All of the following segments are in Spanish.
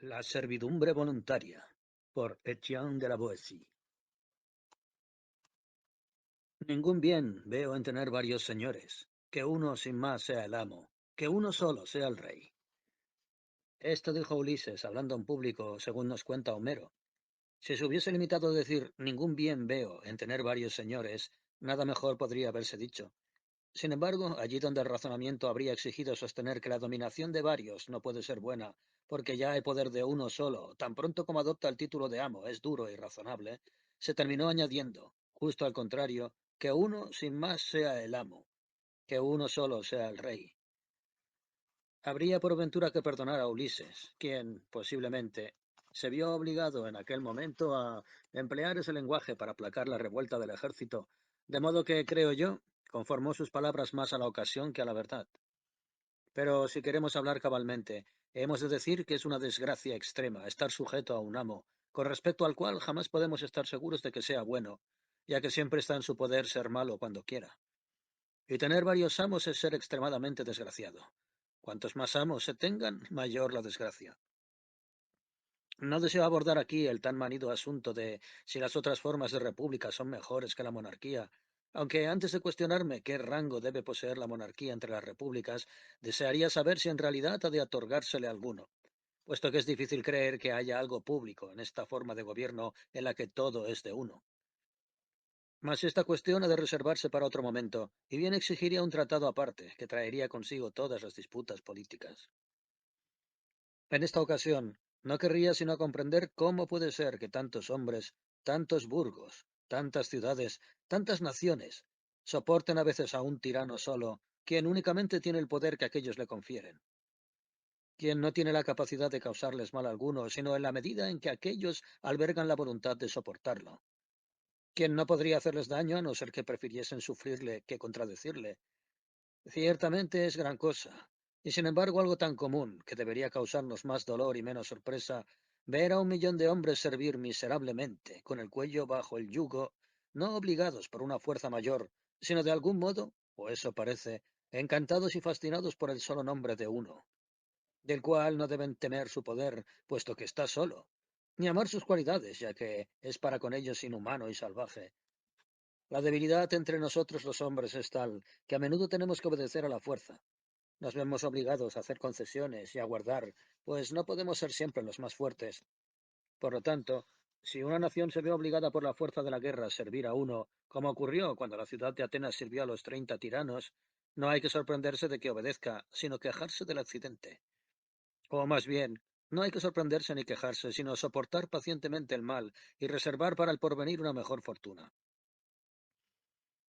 La servidumbre voluntaria, por Etienne de la Boétie. Ningún bien veo en tener varios señores, que uno sin más sea el amo, que uno solo sea el rey. Esto dijo Ulises, hablando en público, según nos cuenta Homero. Si se hubiese limitado a decir ningún bien veo en tener varios señores, nada mejor podría haberse dicho. Sin embargo, allí donde el razonamiento habría exigido sostener que la dominación de varios no puede ser buena, porque ya el poder de uno solo, tan pronto como adopta el título de amo, es duro e irrazonable, se terminó añadiendo, justo al contrario, que uno sin más sea el amo, que uno solo sea el rey. Habría por ventura que perdonar a Ulises, quien, posiblemente, se vio obligado en aquel momento a emplear ese lenguaje para aplacar la revuelta del ejército, de modo que, creo yo, conformó sus palabras más a la ocasión que a la verdad. Pero si queremos hablar cabalmente, hemos de decir que es una desgracia extrema estar sujeto a un amo, con respecto al cual jamás podemos estar seguros de que sea bueno, ya que siempre está en su poder ser malo cuando quiera. Y tener varios amos es ser extremadamente desgraciado. Cuantos más amos se tengan, mayor la desgracia. No deseo abordar aquí el tan manido asunto de si las otras formas de república son mejores que la monarquía, aunque antes de cuestionarme qué rango debe poseer la monarquía entre las repúblicas, desearía saber si en realidad ha de otorgársele alguno, puesto que es difícil creer que haya algo público en esta forma de gobierno en la que todo es de uno. Mas esta cuestión ha de reservarse para otro momento, y bien exigiría un tratado aparte, que traería consigo todas las disputas políticas. En esta ocasión, no querría sino comprender cómo puede ser que tantos hombres, tantos burgos, tantas ciudades, tantas naciones, soporten a veces a un tirano solo, quien únicamente tiene el poder que aquellos le confieren, quien no tiene la capacidad de causarles mal alguno, sino en la medida en que aquellos albergan la voluntad de soportarlo, quien no podría hacerles daño a no ser que prefiriesen sufrirle que contradecirle. Ciertamente es gran cosa, y sin embargo algo tan común que debería causarnos más dolor y menos sorpresa, ver a 1 millón de hombres servir miserablemente, con el cuello bajo el yugo, no obligados por una fuerza mayor, sino de algún modo, o eso parece, encantados y fascinados por el solo nombre de uno, del cual no deben temer su poder, puesto que está solo, ni amar sus cualidades, ya que es para con ellos inhumano y salvaje. La debilidad entre nosotros los hombres es tal que a menudo tenemos que obedecer a la fuerza. Nos vemos obligados a hacer concesiones y a guardar, pues no podemos ser siempre los más fuertes. Por lo tanto, si una nación se ve obligada por la fuerza de la guerra a servir a uno, como ocurrió cuando la ciudad de Atenas sirvió a los 30 tiranos, no hay que sorprenderse de que obedezca, sino quejarse del accidente. O más bien, no hay que sorprenderse ni quejarse, sino soportar pacientemente el mal y reservar para el porvenir una mejor fortuna.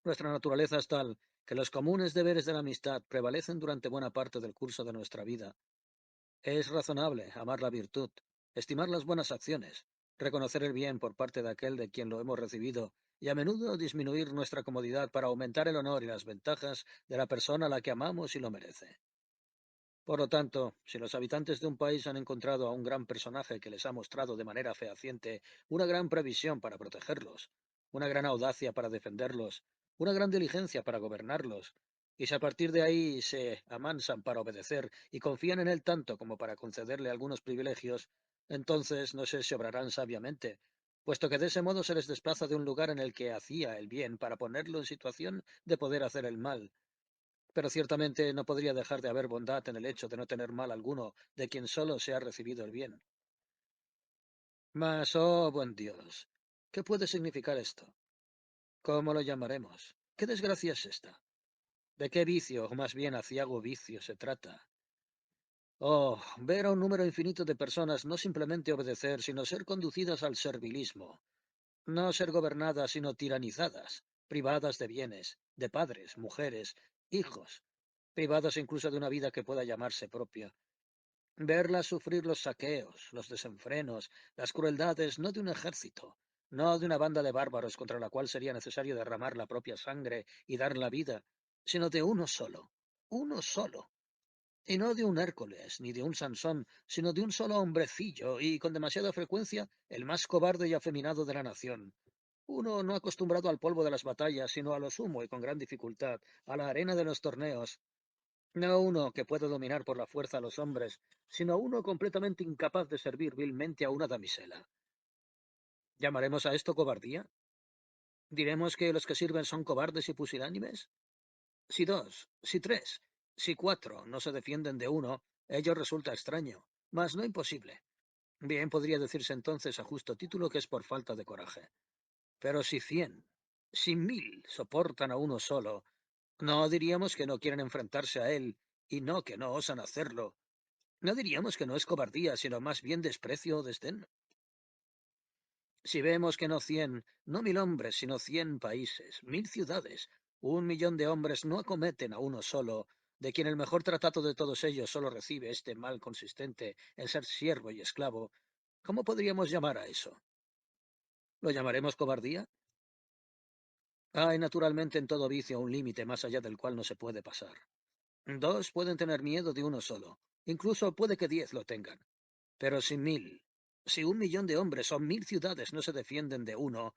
Nuestra naturaleza es tal que los comunes deberes de la amistad prevalecen durante buena parte del curso de nuestra vida. Es razonable amar la virtud, estimar las buenas acciones, reconocer el bien por parte de aquel de quien lo hemos recibido y a menudo disminuir nuestra comodidad para aumentar el honor y las ventajas de la persona a la que amamos y lo merece. Por lo tanto, si los habitantes de un país han encontrado a un gran personaje que les ha mostrado de manera fehaciente una gran previsión para protegerlos, una gran audacia para defenderlos, una gran diligencia para gobernarlos, y si a partir de ahí se amansan para obedecer y confían en él tanto como para concederle algunos privilegios, entonces no sé si obrarán sabiamente, puesto que de ese modo se les desplaza de un lugar en el que hacía el bien para ponerlo en situación de poder hacer el mal, pero ciertamente no podría dejar de haber bondad en el hecho de no tener mal alguno de quien solo se ha recibido el bien. Mas, oh buen Dios, ¿qué puede significar esto? ¿Cómo lo llamaremos? ¿Qué desgracia es esta? ¿De qué vicio, o más bien aciago vicio, se trata? Oh, ver a un número infinito de personas no simplemente obedecer, sino ser conducidas al servilismo, no ser gobernadas, sino tiranizadas, privadas de bienes, de padres, mujeres, hijos, privadas incluso de una vida que pueda llamarse propia. Verlas sufrir los saqueos, los desenfrenos, las crueldades no de un ejército, no de una banda de bárbaros contra la cual sería necesario derramar la propia sangre y dar la vida, sino de uno solo, y no de un Hércules ni de un Sansón, sino de un solo hombrecillo y con demasiada frecuencia el más cobarde y afeminado de la nación. Uno no acostumbrado al polvo de las batallas, sino a lo sumo y con gran dificultad, a la arena de los torneos, No uno que pueda dominar por la fuerza a los hombres, sino uno completamente incapaz de servir vilmente a una damisela. ¿Llamaremos a esto cobardía? ¿Diremos que los que sirven son cobardes y pusilánimes? Si dos, si tres, si cuatro no se defienden de uno, ello resulta extraño, mas no imposible. Bien podría decirse entonces a justo título que es por falta de coraje. Pero si 100, si 1000 soportan a uno solo, no diríamos que no quieren enfrentarse a él, y no que no osan hacerlo. No diríamos que no es cobardía, sino más bien desprecio o desdén. Si vemos que no 100, no 1000 hombres, sino 100 países, 1000 ciudades, 1 millón de hombres no acometen a uno solo, de quien el mejor tratado de todos ellos solo recibe este mal consistente en ser siervo y esclavo, ¿cómo podríamos llamar a eso? ¿Lo llamaremos cobardía? Hay naturalmente en todo vicio un límite más allá del cual no se puede pasar. Dos pueden tener miedo de uno solo, incluso puede que 10 lo tengan, pero si 1000, si 1 millón de hombres o 1000 ciudades no se defienden de uno,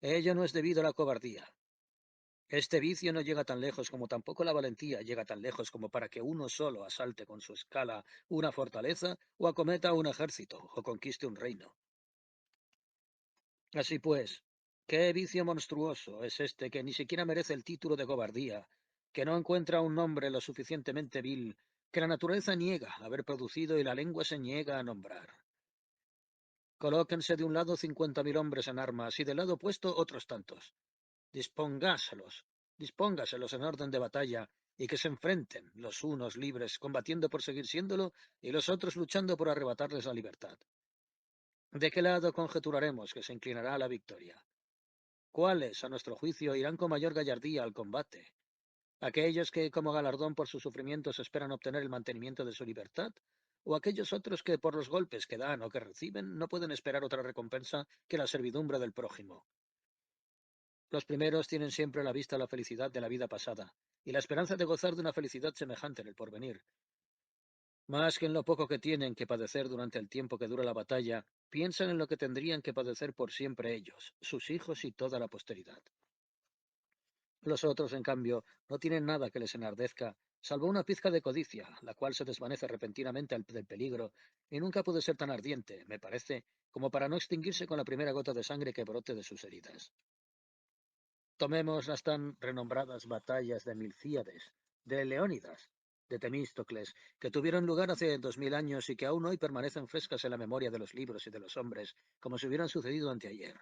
ello no es debido a la cobardía. Este vicio no llega tan lejos como tampoco la valentía llega tan lejos como para que uno solo asalte con su escala una fortaleza o acometa un ejército o conquiste un reino. Así pues, ¿qué vicio monstruoso es este que ni siquiera merece el título de cobardía, que no encuentra un nombre lo suficientemente vil, que la naturaleza niega haber producido y la lengua se niega a nombrar? Colóquense de un lado 50.000 hombres en armas y del lado opuesto otros tantos. Dispóngaselos, dispóngaselos en orden de batalla y que se enfrenten, los unos libres combatiendo por seguir siéndolo y los otros luchando por arrebatarles la libertad. ¿De qué lado conjeturaremos que se inclinará a la victoria? ¿Cuáles, a nuestro juicio, irán con mayor gallardía al combate? ¿Aquellos que, como galardón por sus sufrimientos, esperan obtener el mantenimiento de su libertad? ¿O aquellos otros que, por los golpes que dan o que reciben, no pueden esperar otra recompensa que la servidumbre del prójimo? Los primeros tienen siempre a la vista la felicidad de la vida pasada y la esperanza de gozar de una felicidad semejante en el porvenir. Más que en lo poco que tienen que padecer durante el tiempo que dura la batalla, piensan en lo que tendrían que padecer por siempre ellos, sus hijos y toda la posteridad. Los otros, en cambio, no tienen nada que les enardezca, salvo una pizca de codicia, la cual se desvanece repentinamente del peligro, y nunca puede ser tan ardiente, me parece, como para no extinguirse con la primera gota de sangre que brote de sus heridas. Tomemos las tan renombradas batallas de Milcíades, de Leónidas, de Temístocles, que tuvieron lugar hace 2000 años y que aún hoy permanecen frescas en la memoria de los libros y de los hombres, como si hubieran sucedido anteayer.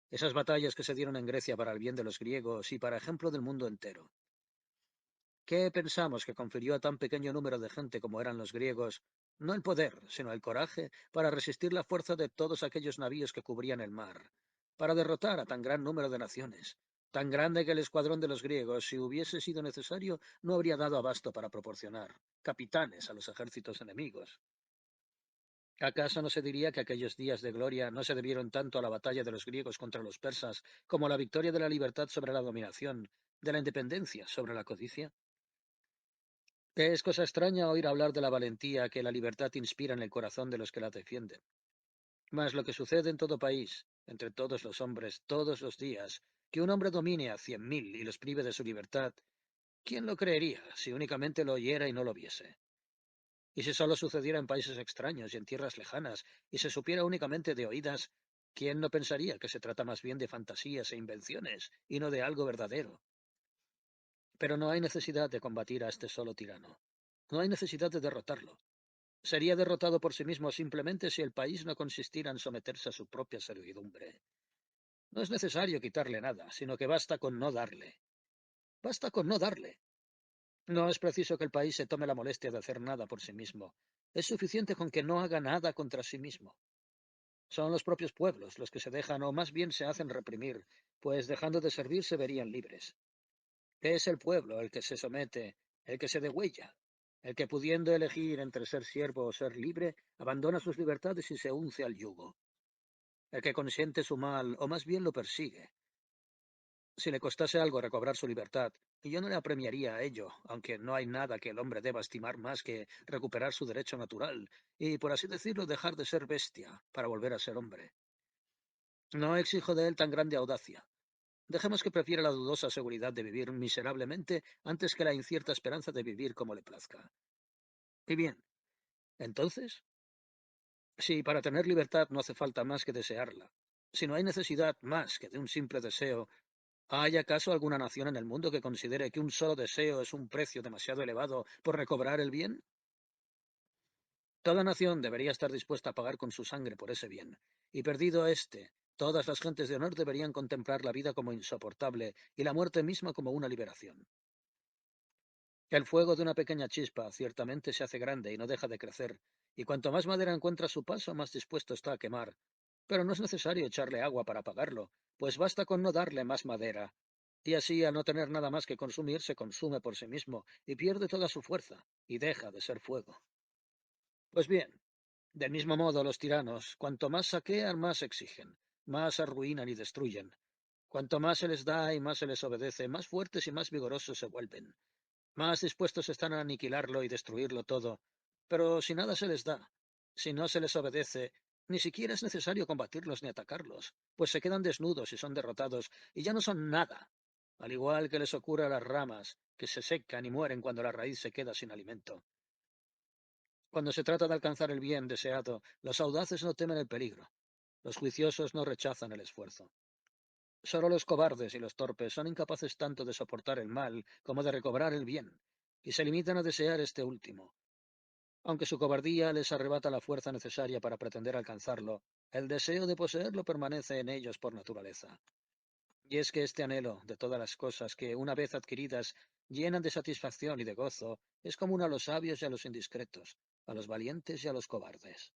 Esas batallas que se dieron en Grecia para el bien de los griegos y para ejemplo del mundo entero. ¿Qué pensamos que confirió a tan pequeño número de gente como eran los griegos, no el poder, sino el coraje, para resistir la fuerza de todos aquellos navíos que cubrían el mar, para derrotar a tan gran número de naciones, tan grande que el escuadrón de los griegos, si hubiese sido necesario, no habría dado abasto para proporcionar capitanes a los ejércitos enemigos? ¿Acaso no se diría que aquellos días de gloria no se debieron tanto a la batalla de los griegos contra los persas como a la victoria de la libertad sobre la dominación, de la independencia sobre la codicia? Es cosa extraña oír hablar de la valentía que la libertad inspira en el corazón de los que la defienden. Mas lo que sucede en todo país, entre todos los hombres, todos los días, que un hombre domine a 100.000 y los prive de su libertad, ¿quién lo creería si únicamente lo oyera y no lo viese? Y si solo sucediera en países extraños y en tierras lejanas, y se supiera únicamente de oídas, ¿quién no pensaría que se trata más bien de fantasías e invenciones, y no de algo verdadero? Pero no hay necesidad de combatir a este solo tirano. No hay necesidad de derrotarlo. Sería derrotado por sí mismo simplemente si el país no consistiera en someterse a su propia servidumbre. No es necesario quitarle nada, sino que basta con no darle. Basta con no darle. No es preciso que el país se tome la molestia de hacer nada por sí mismo. Es suficiente con que no haga nada contra sí mismo. Son los propios pueblos los que se dejan o más bien se hacen reprimir, pues dejando de servir se verían libres. Es el pueblo el que se somete, el que se degüella, el que pudiendo elegir entre ser siervo o ser libre, abandona sus libertades y se unce al yugo. El que consiente su mal, o más bien lo persigue. Si le costase algo recobrar su libertad, y yo no le apremiaría a ello, aunque no hay nada que el hombre deba estimar más que recuperar su derecho natural, y por así decirlo dejar de ser bestia para volver a ser hombre. No exijo de él tan grande audacia. Dejemos que prefiera la dudosa seguridad de vivir miserablemente antes que la incierta esperanza de vivir como le plazca. Y bien, entonces, si para tener libertad no hace falta más que desearla, si no hay necesidad más que de un simple deseo, ¿hay acaso alguna nación en el mundo que considere que un solo deseo es un precio demasiado elevado por recobrar el bien? Toda nación debería estar dispuesta a pagar con su sangre por ese bien, y perdido éste, todas las gentes de honor deberían contemplar la vida como insoportable y la muerte misma como una liberación. El fuego de una pequeña chispa ciertamente se hace grande y no deja de crecer, y cuanto más madera encuentra a su paso, más dispuesto está a quemar. Pero no es necesario echarle agua para apagarlo, pues basta con no darle más madera. Y así, al no tener nada más que consumir, se consume por sí mismo y pierde toda su fuerza, y deja de ser fuego. Pues bien, del mismo modo los tiranos, cuanto más saquean, más exigen, más arruinan y destruyen. Cuanto más se les da y más se les obedece, más fuertes y más vigorosos se vuelven. Más dispuestos están a aniquilarlo y destruirlo todo. Pero si nada se les da, si no se les obedece, ni siquiera es necesario combatirlos ni atacarlos, pues se quedan desnudos y son derrotados, y ya no son nada, al igual que les ocurre a las ramas, que se secan y mueren cuando la raíz se queda sin alimento. Cuando se trata de alcanzar el bien deseado, los audaces no temen el peligro, los juiciosos no rechazan el esfuerzo. Solo los cobardes y los torpes son incapaces tanto de soportar el mal como de recobrar el bien, y se limitan a desear este último. Aunque su cobardía les arrebata la fuerza necesaria para pretender alcanzarlo, el deseo de poseerlo permanece en ellos por naturaleza. Y es que este anhelo de todas las cosas que, una vez adquiridas, llenan de satisfacción y de gozo, es común a los sabios y a los indiscretos, a los valientes y a los cobardes.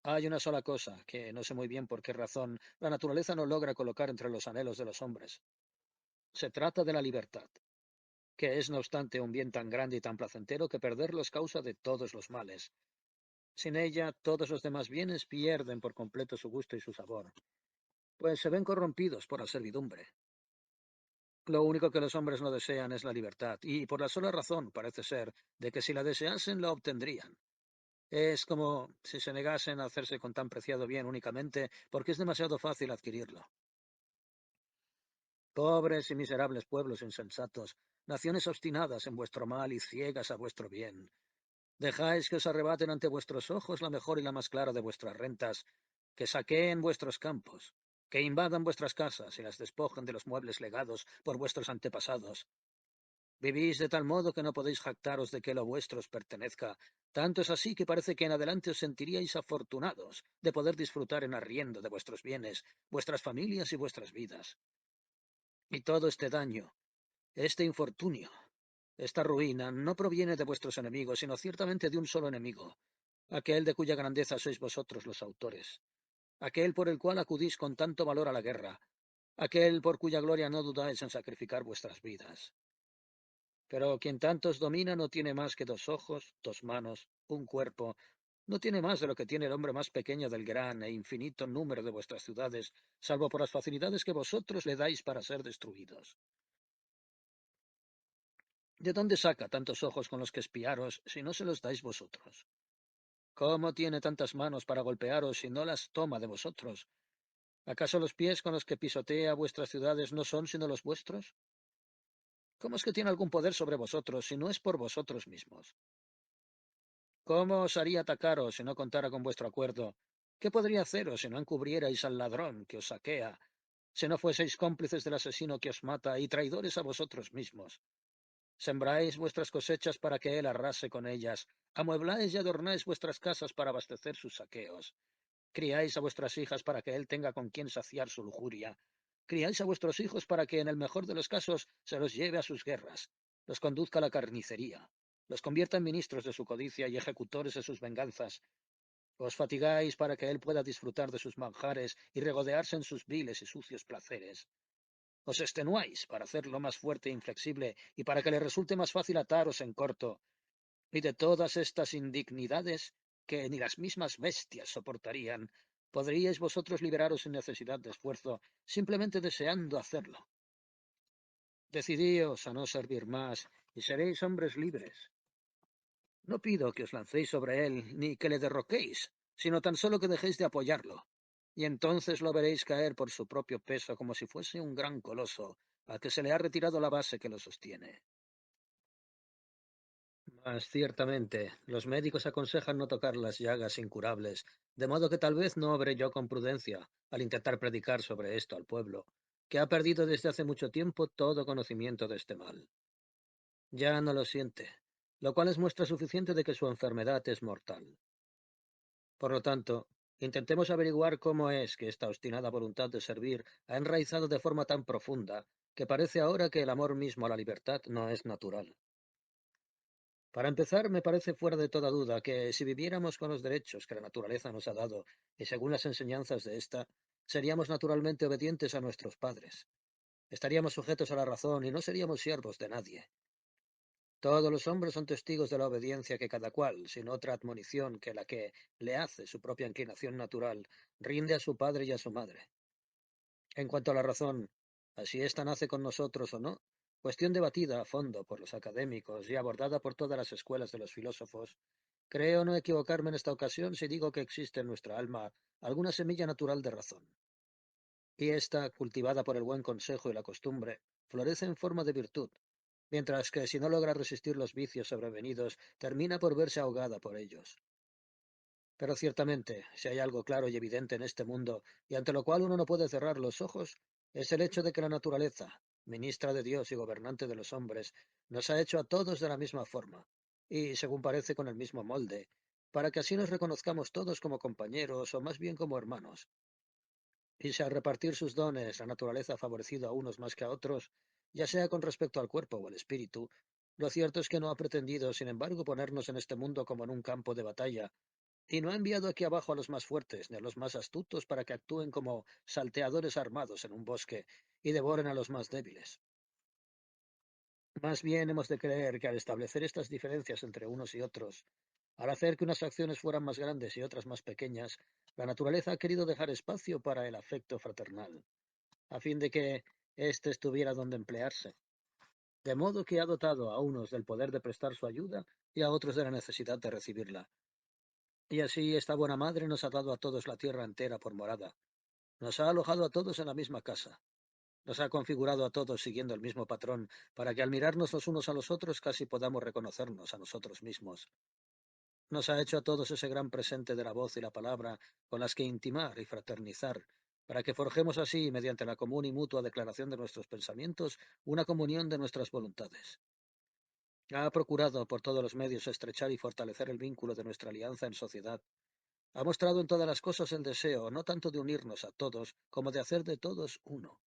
Hay una sola cosa, que no sé muy bien por qué razón, la naturaleza no logra colocar entre los anhelos de los hombres. Se trata de la libertad, que es no obstante un bien tan grande y tan placentero que perderlo es causa de todos los males. Sin ella, todos los demás bienes pierden por completo su gusto y su sabor, pues se ven corrompidos por la servidumbre. Lo único que los hombres no desean es la libertad, y por la sola razón, parece ser, de que si la deseasen la obtendrían. Es como si se negasen a hacerse con tan preciado bien únicamente porque es demasiado fácil adquirirlo. Pobres y miserables pueblos insensatos, naciones obstinadas en vuestro mal y ciegas a vuestro bien. Dejáis que os arrebaten ante vuestros ojos la mejor y la más clara de vuestras rentas, que saqueen vuestros campos, que invadan vuestras casas y las despojen de los muebles legados por vuestros antepasados. Vivís de tal modo que no podéis jactaros de que lo vuestro os pertenezca. Tanto es así que parece que en adelante os sentiríais afortunados de poder disfrutar en arriendo de vuestros bienes, vuestras familias y vuestras vidas. Y todo este daño, este infortunio, esta ruina, no proviene de vuestros enemigos, sino ciertamente de un solo enemigo, aquel de cuya grandeza sois vosotros los autores, aquel por el cual acudís con tanto valor a la guerra, aquel por cuya gloria no dudáis en sacrificar vuestras vidas. Pero quien tantos domina no tiene más que dos ojos, dos manos, un cuerpo, no tiene más de lo que tiene el hombre más pequeño del gran e infinito número de vuestras ciudades, salvo por las facilidades que vosotros le dais para ser destruidos. ¿De dónde saca tantos ojos con los que espiaros si no se los dais vosotros? ¿Cómo tiene tantas manos para golpearos si no las toma de vosotros? ¿Acaso los pies con los que pisotea vuestras ciudades no son sino los vuestros? ¿Cómo es que tiene algún poder sobre vosotros si no es por vosotros mismos? ¿Cómo osaría atacaros si no contara con vuestro acuerdo? ¿Qué podría haceros si no encubrierais al ladrón que os saquea, si no fueseis cómplices del asesino que os mata y traidores a vosotros mismos? Sembráis vuestras cosechas para que él arrase con ellas, amuebláis y adornáis vuestras casas para abastecer sus saqueos. Criáis a vuestras hijas para que él tenga con quien saciar su lujuria. Criáis a vuestros hijos para que, en el mejor de los casos, se los lleve a sus guerras, los conduzca a la carnicería, los convierta en ministros de su codicia y ejecutores de sus venganzas. Os fatigáis para que él pueda disfrutar de sus manjares y regodearse en sus viles y sucios placeres. Os extenuáis para hacerlo más fuerte e inflexible y para que le resulte más fácil ataros en corto. Y de todas estas indignidades, que ni las mismas bestias soportarían, podríais vosotros liberaros sin necesidad de esfuerzo, simplemente deseando hacerlo. Decidíos a no servir más, y seréis hombres libres. No pido que os lancéis sobre él, ni que le derroquéis, sino tan solo que dejéis de apoyarlo, y entonces lo veréis caer por su propio peso como si fuese un gran coloso al que se le ha retirado la base que lo sostiene. Mas ciertamente, los médicos aconsejan no tocar las llagas incurables, de modo que tal vez no obré yo con prudencia al intentar predicar sobre esto al pueblo, que ha perdido desde hace mucho tiempo todo conocimiento de este mal. Ya no lo siente, lo cual es muestra suficiente de que su enfermedad es mortal. Por lo tanto, intentemos averiguar cómo es que esta obstinada voluntad de servir ha enraizado de forma tan profunda que parece ahora que el amor mismo a la libertad no es natural. Para empezar, me parece fuera de toda duda que si viviéramos con los derechos que la naturaleza nos ha dado y según las enseñanzas de ésta, seríamos naturalmente obedientes a nuestros padres. Estaríamos sujetos a la razón y no seríamos siervos de nadie. Todos los hombres son testigos de la obediencia que cada cual, sin otra admonición que la que le hace su propia inclinación natural, rinde a su padre y a su madre. En cuanto a la razón, si ésta nace con nosotros o no, cuestión debatida a fondo por los académicos y abordada por todas las escuelas de los filósofos, creo no equivocarme en esta ocasión si digo que existe en nuestra alma alguna semilla natural de razón. Y ésta, cultivada por el buen consejo y la costumbre, florece en forma de virtud, mientras que si no logra resistir los vicios sobrevenidos, termina por verse ahogada por ellos. Pero ciertamente, si hay algo claro y evidente en este mundo, y ante lo cual uno no puede cerrar los ojos, es el hecho de que la naturaleza, ministra de Dios y gobernante de los hombres, nos ha hecho a todos de la misma forma, y, según parece, con el mismo molde, para que así nos reconozcamos todos como compañeros o más bien como hermanos. Y si al repartir sus dones la naturaleza ha favorecido a unos más que a otros, ya sea con respecto al cuerpo o al espíritu, lo cierto es que no ha pretendido, sin embargo, ponernos en este mundo como en un campo de batalla, y no ha enviado aquí abajo a los más fuertes ni a los más astutos para que actúen como salteadores armados en un bosque y devoren a los más débiles. Más bien hemos de creer que al establecer estas diferencias entre unos y otros, al hacer que unas acciones fueran más grandes y otras más pequeñas, la naturaleza ha querido dejar espacio para el afecto fraternal, a fin de que éste estuviera donde emplearse, de modo que ha dotado a unos del poder de prestar su ayuda y a otros de la necesidad de recibirla. Y así esta buena madre nos ha dado a todos la tierra entera por morada, nos ha alojado a todos en la misma casa, nos ha configurado a todos siguiendo el mismo patrón, para que al mirarnos los unos a los otros casi podamos reconocernos a nosotros mismos. Nos ha hecho a todos ese gran presente de la voz y la palabra con las que intimar y fraternizar, para que forjemos así, mediante la común y mutua declaración de nuestros pensamientos, una comunión de nuestras voluntades. Ha procurado por todos los medios estrechar y fortalecer el vínculo de nuestra alianza en sociedad. Ha mostrado en todas las cosas el deseo, no tanto de unirnos a todos, como de hacer de todos uno.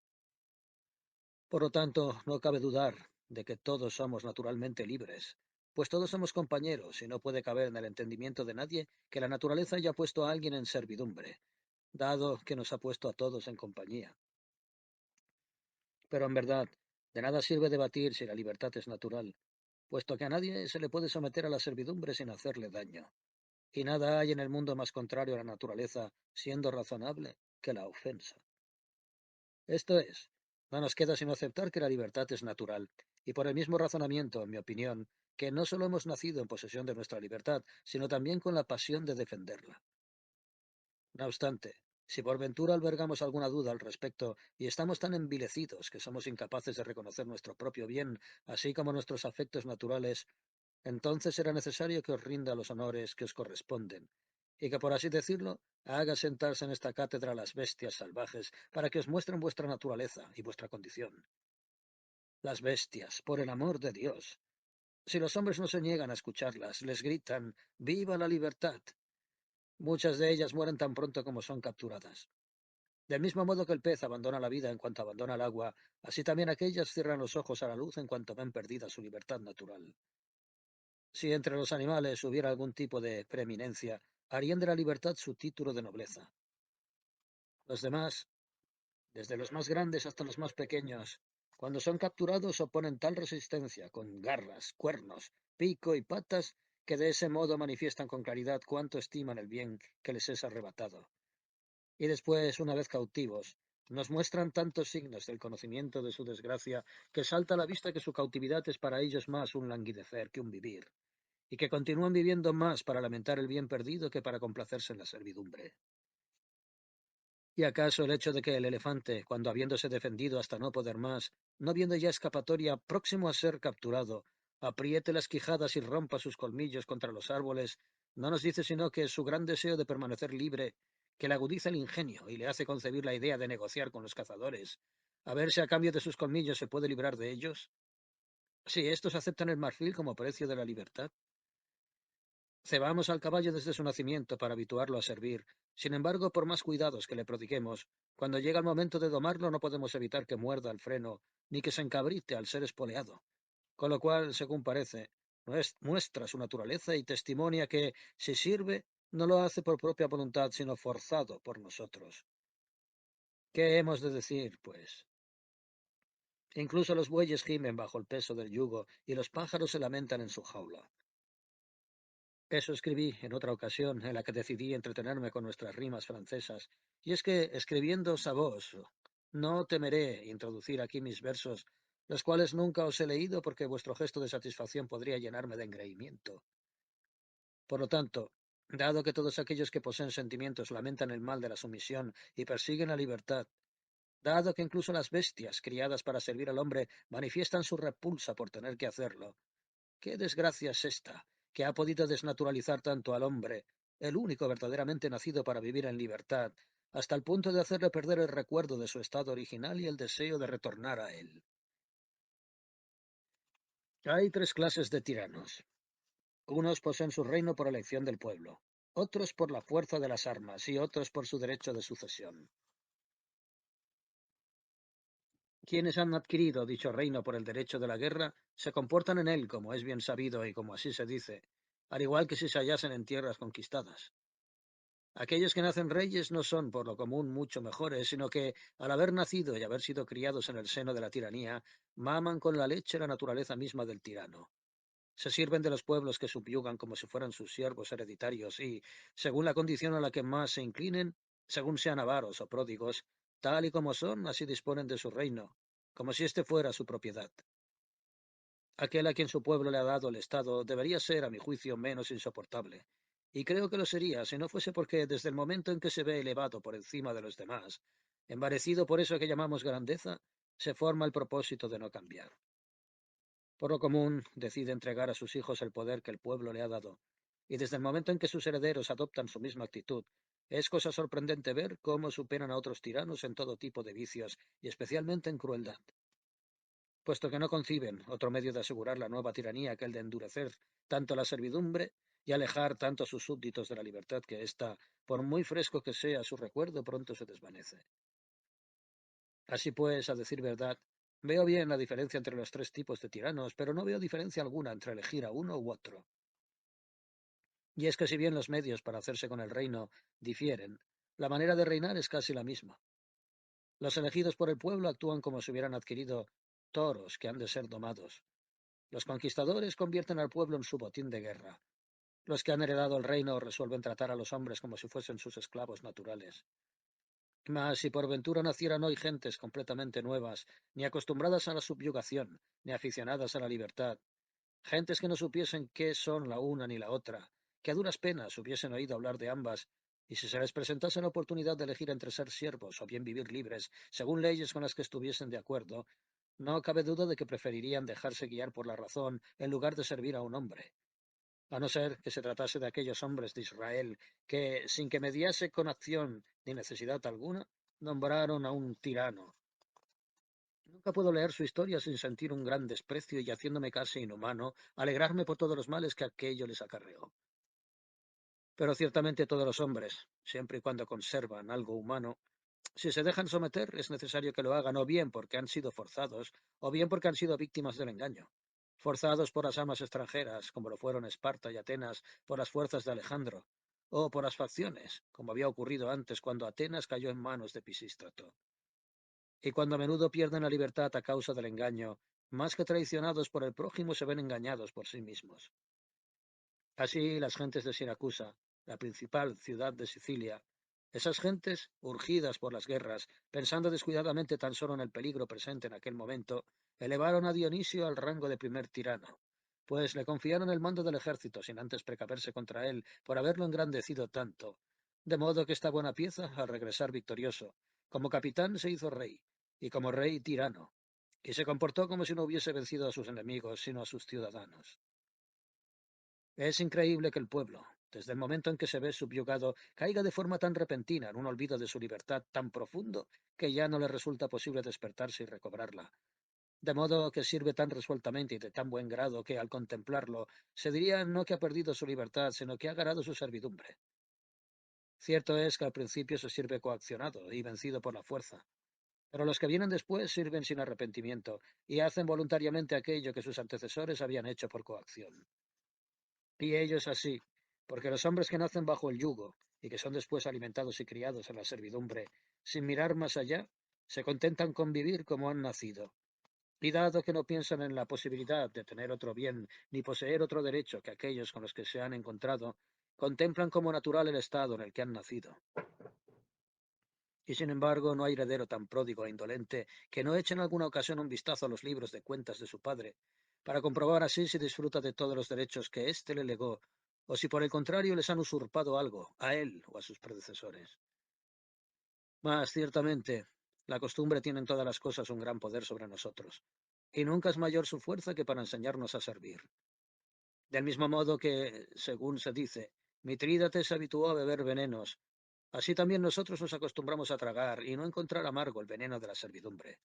Por lo tanto, no cabe dudar de que todos somos naturalmente libres, pues todos somos compañeros y no puede caber en el entendimiento de nadie que la naturaleza haya puesto a alguien en servidumbre, dado que nos ha puesto a todos en compañía. Pero en verdad, de nada sirve debatir si la libertad es natural, puesto que a nadie se le puede someter a la servidumbre sin hacerle daño, y nada hay en el mundo más contrario a la naturaleza, siendo razonable, que la ofensa. Esto es, no nos queda sino aceptar que la libertad es natural, y por el mismo razonamiento, en mi opinión, que no solo hemos nacido en posesión de nuestra libertad, sino también con la pasión de defenderla. No obstante, si por ventura albergamos alguna duda al respecto y estamos tan envilecidos que somos incapaces de reconocer nuestro propio bien, así como nuestros afectos naturales, entonces será necesario que os rinda los honores que os corresponden, y que, por así decirlo, haga sentarse en esta cátedra a las bestias salvajes, para que os muestren vuestra naturaleza y vuestra condición. Las bestias, por el amor de Dios. Si los hombres no se niegan a escucharlas, les gritan ¡Viva la libertad! Muchas de ellas mueren tan pronto como son capturadas. Del mismo modo que el pez abandona la vida en cuanto abandona el agua, así también aquellas cierran los ojos a la luz en cuanto ven perdida su libertad natural. Si entre los animales hubiera algún tipo de preeminencia, harían de la libertad su título de nobleza. Los demás, desde los más grandes hasta los más pequeños, cuando son capturados oponen tal resistencia, con garras, cuernos, pico y patas, que de ese modo manifiestan con claridad cuánto estiman el bien que les es arrebatado. Y después, una vez cautivos, nos muestran tantos signos del conocimiento de su desgracia, que salta a la vista que su cautividad es para ellos más un languidecer que un vivir, y que continúan viviendo más para lamentar el bien perdido que para complacerse en la servidumbre. ¿Y acaso el hecho de que el elefante, cuando habiéndose defendido hasta no poder más, no viendo ya escapatoria, próximo a ser capturado, apriete las quijadas y rompa sus colmillos contra los árboles, no nos dice sino que es su gran deseo de permanecer libre, que le agudiza el ingenio y le hace concebir la idea de negociar con los cazadores, a ver si a cambio de sus colmillos se puede librar de ellos? Si estos aceptan el marfil como precio de la libertad. Cebamos al caballo desde su nacimiento para habituarlo a servir. Sin embargo, por más cuidados que le prodiguemos, cuando llega el momento de domarlo no podemos evitar que muerda el freno, ni que se encabrite al ser espoleado. Con lo cual, según parece, muestra su naturaleza y testimonia que, si sirve, no lo hace por propia voluntad, sino forzado por nosotros. ¿Qué hemos de decir, pues? Incluso los bueyes gimen bajo el peso del yugo y los pájaros se lamentan en su jaula. Eso escribí en otra ocasión en la que decidí entretenerme con nuestras rimas francesas, y es que, escribiendo a vos, no temeré introducir aquí mis versos, los cuales nunca os he leído porque vuestro gesto de satisfacción podría llenarme de engreimiento. Por lo tanto, dado que todos aquellos que poseen sentimientos lamentan el mal de la sumisión y persiguen la libertad, dado que incluso las bestias criadas para servir al hombre manifiestan su repulsa por tener que hacerlo, ¿qué desgracia es esta, que ha podido desnaturalizar tanto al hombre, el único verdaderamente nacido para vivir en libertad, hasta el punto de hacerle perder el recuerdo de su estado original y el deseo de retornar a él? Hay tres clases de tiranos. Unos poseen su reino por elección del pueblo, otros por la fuerza de las armas y otros por su derecho de sucesión. Quienes han adquirido dicho reino por el derecho de la guerra se comportan en él como es bien sabido y como así se dice, al igual que si se hallasen en tierras conquistadas. Aquellos que nacen reyes no son, por lo común, mucho mejores, sino que, al haber nacido y haber sido criados en el seno de la tiranía, maman con la leche la naturaleza misma del tirano. Se sirven de los pueblos que subyugan como si fueran sus siervos hereditarios y, según la condición a la que más se inclinen, según sean avaros o pródigos, tal y como son, así disponen de su reino, como si éste fuera su propiedad. Aquel a quien su pueblo le ha dado el Estado debería ser, a mi juicio, menos insoportable. Y creo que lo sería si no fuese porque, desde el momento en que se ve elevado por encima de los demás, envarecido por eso que llamamos grandeza, se forma el propósito de no cambiar. Por lo común, decide entregar a sus hijos el poder que el pueblo le ha dado. Y desde el momento en que sus herederos adoptan su misma actitud, es cosa sorprendente ver cómo superan a otros tiranos en todo tipo de vicios y especialmente en crueldad, puesto que no conciben otro medio de asegurar la nueva tiranía que el de endurecer tanto la servidumbre y alejar tanto a sus súbditos de la libertad que ésta, por muy fresco que sea su recuerdo, pronto se desvanece. Así pues, a decir verdad, veo bien la diferencia entre los tres tipos de tiranos, pero no veo diferencia alguna entre elegir a uno u otro. Y es que si bien los medios para hacerse con el reino difieren, la manera de reinar es casi la misma. Los elegidos por el pueblo actúan como si hubieran adquirido toros que han de ser domados. Los conquistadores convierten al pueblo en su botín de guerra. Los que han heredado el reino resuelven tratar a los hombres como si fuesen sus esclavos naturales. Mas si por ventura nacieran hoy gentes completamente nuevas, ni acostumbradas a la subyugación, ni aficionadas a la libertad, gentes que no supiesen qué son la una ni la otra, que a duras penas hubiesen oído hablar de ambas, y si se les presentase la oportunidad de elegir entre ser siervos o bien vivir libres, según leyes con las que estuviesen de acuerdo, no cabe duda de que preferirían dejarse guiar por la razón en lugar de servir a un hombre, a no ser que se tratase de aquellos hombres de Israel que, sin que mediase con acción ni necesidad alguna, nombraron a un tirano. Nunca puedo leer su historia sin sentir un gran desprecio y, haciéndome casi inhumano, alegrarme por todos los males que aquello les acarreó. Pero ciertamente todos los hombres, siempre y cuando conservan algo humano, si se dejan someter, es necesario que lo hagan o bien porque han sido forzados, o bien porque han sido víctimas del engaño. Forzados por las armas extranjeras, como lo fueron Esparta y Atenas por las fuerzas de Alejandro, o por las facciones, como había ocurrido antes cuando Atenas cayó en manos de Pisístrato. Y cuando a menudo pierden la libertad a causa del engaño, más que traicionados por el prójimo, se ven engañados por sí mismos. Así, las gentes de Siracusa, la principal ciudad de Sicilia, esas gentes, urgidas por las guerras, pensando descuidadamente tan solo en el peligro presente en aquel momento, elevaron a Dionisio al rango de primer tirano, pues le confiaron el mando del ejército sin antes precaverse contra él por haberlo engrandecido tanto, De modo que esta buena pieza, al regresar victorioso, como capitán se hizo rey, y como rey tirano, y se comportó como si no hubiese vencido a sus enemigos, sino a sus ciudadanos. Es increíble que el pueblo, desde el momento en que se ve subyugado, caiga de forma tan repentina en un olvido de su libertad tan profundo que ya no le resulta posible despertarse y recobrarla. De modo que sirve tan resueltamente y de tan buen grado que, al contemplarlo, se diría no que ha perdido su libertad, sino que ha ganado su servidumbre. Cierto es que al principio se sirve coaccionado y vencido por la fuerza, pero los que vienen después sirven sin arrepentimiento y hacen voluntariamente aquello que sus antecesores habían hecho por coacción. Y ello es así, porque los hombres que nacen bajo el yugo y que son después alimentados y criados en la servidumbre, sin mirar más allá, se contentan con vivir como han nacido. Y dado que no piensan en la posibilidad de tener otro bien ni poseer otro derecho que aquellos con los que se han encontrado, contemplan como natural el estado en el que han nacido. Y sin embargo, no hay heredero tan pródigo e indolente que no eche en alguna ocasión un vistazo a los libros de cuentas de su padre, para comprobar así si disfruta de todos los derechos que éste le legó, o si por el contrario les han usurpado algo, a él o a sus predecesores. Mas, ciertamente, la costumbre tiene en todas las cosas un gran poder sobre nosotros, y nunca es mayor su fuerza que para enseñarnos a servir. Del mismo modo que, según se dice, Mitrídates se habituó a beber venenos, así también nosotros nos acostumbramos a tragar y no encontrar amargo el veneno de la servidumbre.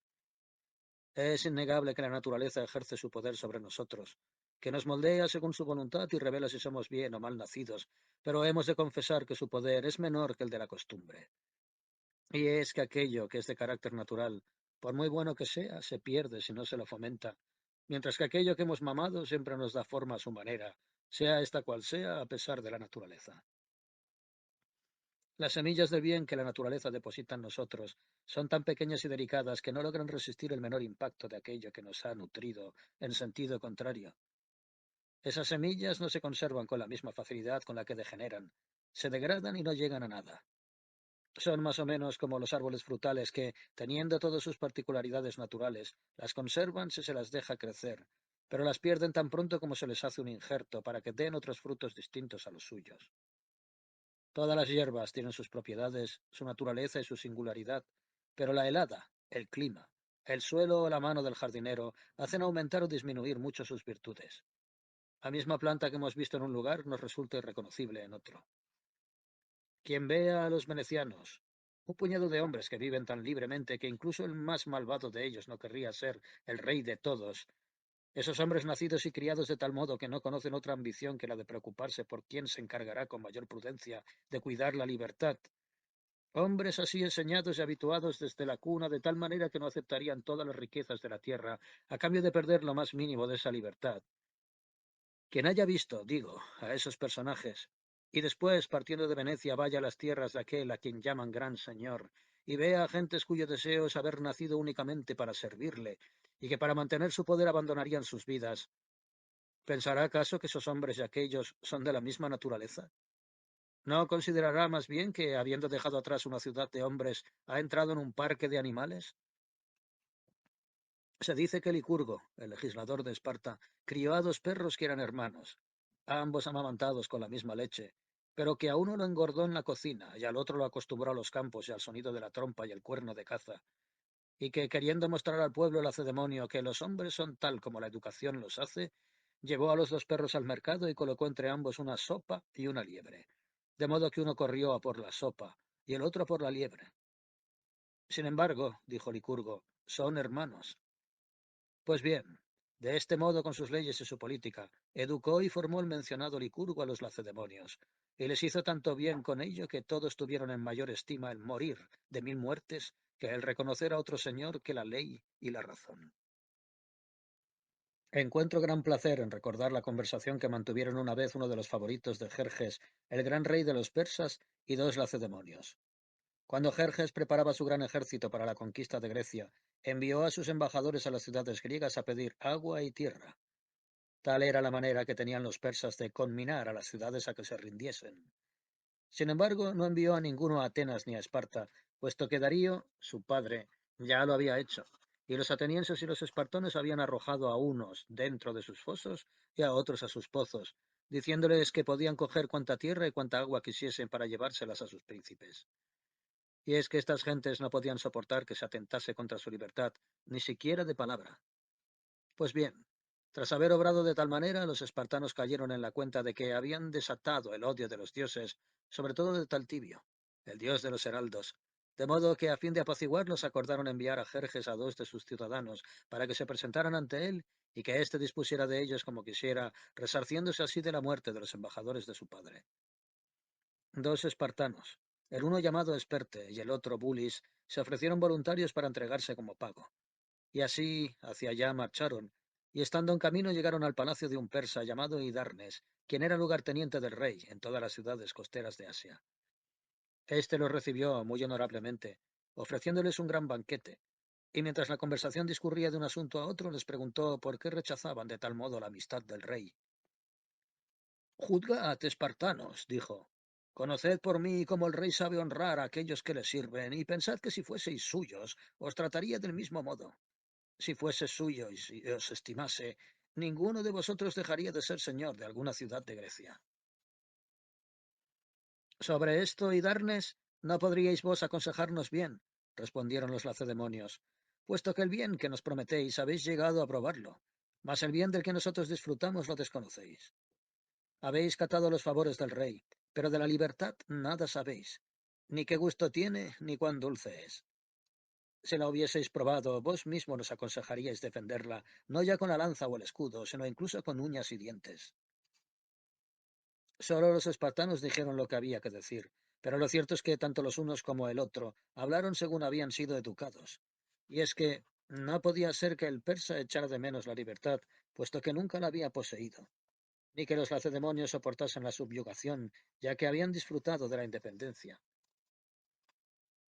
Es innegable que la naturaleza ejerce su poder sobre nosotros, que nos moldea según su voluntad y revela si somos bien o mal nacidos, pero hemos de confesar que su poder es menor que el de la costumbre. Y es que aquello que es de carácter natural, por muy bueno que sea, se pierde si no se lo fomenta, mientras que aquello que hemos mamado siempre nos da forma a su manera, sea esta cual sea, a pesar de la naturaleza. Las semillas del bien que la naturaleza deposita en nosotros son tan pequeñas y delicadas que no logran resistir el menor impacto de aquello que nos ha nutrido en sentido contrario. Esas semillas no se conservan con la misma facilidad con la que degeneran, se degradan y no llegan a nada. Son más o menos como los árboles frutales que, teniendo todas sus particularidades naturales, las conservan si se las deja crecer, pero las pierden tan pronto como se les hace un injerto para que den otros frutos distintos a los suyos. Todas las hierbas tienen sus propiedades, su naturaleza y su singularidad, pero la helada, el clima, el suelo o la mano del jardinero hacen aumentar o disminuir mucho sus virtudes. La misma planta que hemos visto en un lugar nos resulta irreconocible en otro. Quien vea a los venecianos, un puñado de hombres que viven tan libremente que incluso el más malvado de ellos no querría ser el rey de todos, esos hombres nacidos y criados de tal modo que no conocen otra ambición que la de preocuparse por quién se encargará con mayor prudencia de cuidar la libertad. Hombres así enseñados y habituados desde la cuna de tal manera que no aceptarían todas las riquezas de la tierra a cambio de perder lo más mínimo de esa libertad. Quien haya visto, digo, a esos personajes, y después, partiendo de Venecia, vaya a las tierras de aquel a quien llaman Gran Señor, y vea a gentes cuyo deseo es haber nacido únicamente para servirle, y que para mantener su poder abandonarían sus vidas, ¿pensará acaso que esos hombres y aquellos son de la misma naturaleza? ¿No considerará más bien que, habiendo dejado atrás una ciudad de hombres, ha entrado en un parque de animales? Se dice que Licurgo, el legislador de Esparta, crió a dos perros que eran hermanos, ambos amamantados con la misma leche, pero que a uno lo engordó en la cocina y al otro lo acostumbró a los campos y al sonido de la trompa y el cuerno de caza, y que, queriendo mostrar al pueblo el lacedemonio que los hombres son tal como la educación los hace, llevó a los dos perros al mercado y colocó entre ambos una sopa y una liebre, de modo que uno corrió a por la sopa y el otro por la liebre. Sin embargo, dijo Licurgo, son hermanos. Pues bien, de este modo, con sus leyes y su política, educó y formó el mencionado Licurgo a los lacedemonios, y les hizo tanto bien con ello que todos tuvieron en mayor estima el morir de 1000 muertes que el reconocer a otro señor que la ley y la razón. Encuentro gran placer en recordar la conversación que mantuvieron una vez uno de los favoritos de Jerjes, el gran rey de los persas, y dos lacedemonios. Cuando Jerjes preparaba su gran ejército para la conquista de Grecia, envió a sus embajadores a las ciudades griegas a pedir agua y tierra. Tal era la manera que tenían los persas de conminar a las ciudades a que se rindiesen. Sin embargo, no envió a ninguno a Atenas ni a Esparta, puesto que Darío, su padre, ya lo había hecho, y los atenienses y los espartanos habían arrojado a unos dentro de sus fosos y a otros a sus pozos, diciéndoles que podían coger cuanta tierra y cuanta agua quisiesen para llevárselas a sus príncipes. Y es que estas gentes no podían soportar que se atentase contra su libertad, ni siquiera de palabra. Pues bien, tras haber obrado de tal manera, los espartanos cayeron en la cuenta de que habían desatado el odio de los dioses, sobre todo de Taltibio, el dios de los heraldos, de modo que a fin de apaciguarlos acordaron enviar a Jerjes a dos de sus ciudadanos para que se presentaran ante él y que éste dispusiera de ellos como quisiera, resarciéndose así de la muerte de los embajadores de su padre. Dos espartanos, el uno llamado Esperte y el otro Bulis, se ofrecieron voluntarios para entregarse como pago. Y así hacia allá marcharon, y estando en camino llegaron al palacio de un persa llamado Hidarnes, quien era lugarteniente del rey en todas las ciudades costeras de Asia. Este los recibió muy honorablemente, ofreciéndoles un gran banquete, y mientras la conversación discurría de un asunto a otro, les preguntó por qué rechazaban de tal modo la amistad del rey. Juzgad, espartanos, dijo. Conoced por mí cómo el rey sabe honrar a aquellos que le sirven, y pensad que si fueseis suyos, os trataría del mismo modo. Si fuese suyo y si os estimase, ninguno de vosotros dejaría de ser señor de alguna ciudad de Grecia. Sobre esto, Hidarnes, no podríais vos aconsejarnos bien, respondieron los lacedemonios, puesto que el bien que nos prometéis habéis llegado a probarlo, mas el bien del que nosotros disfrutamos lo desconocéis. Habéis catado los favores del rey, pero de la libertad nada sabéis, ni qué gusto tiene, ni cuán dulce es. Si la hubieseis probado, vos mismo nos aconsejaríais defenderla, no ya con la lanza o el escudo, sino incluso con uñas y dientes. Solo los espartanos dijeron lo que había que decir, pero lo cierto es que tanto los unos como el otro hablaron según habían sido educados. Y es que no podía ser que el persa echara de menos la libertad, puesto que nunca la había poseído, ni que los lacedemonios soportasen la subyugación, ya que habían disfrutado de la independencia.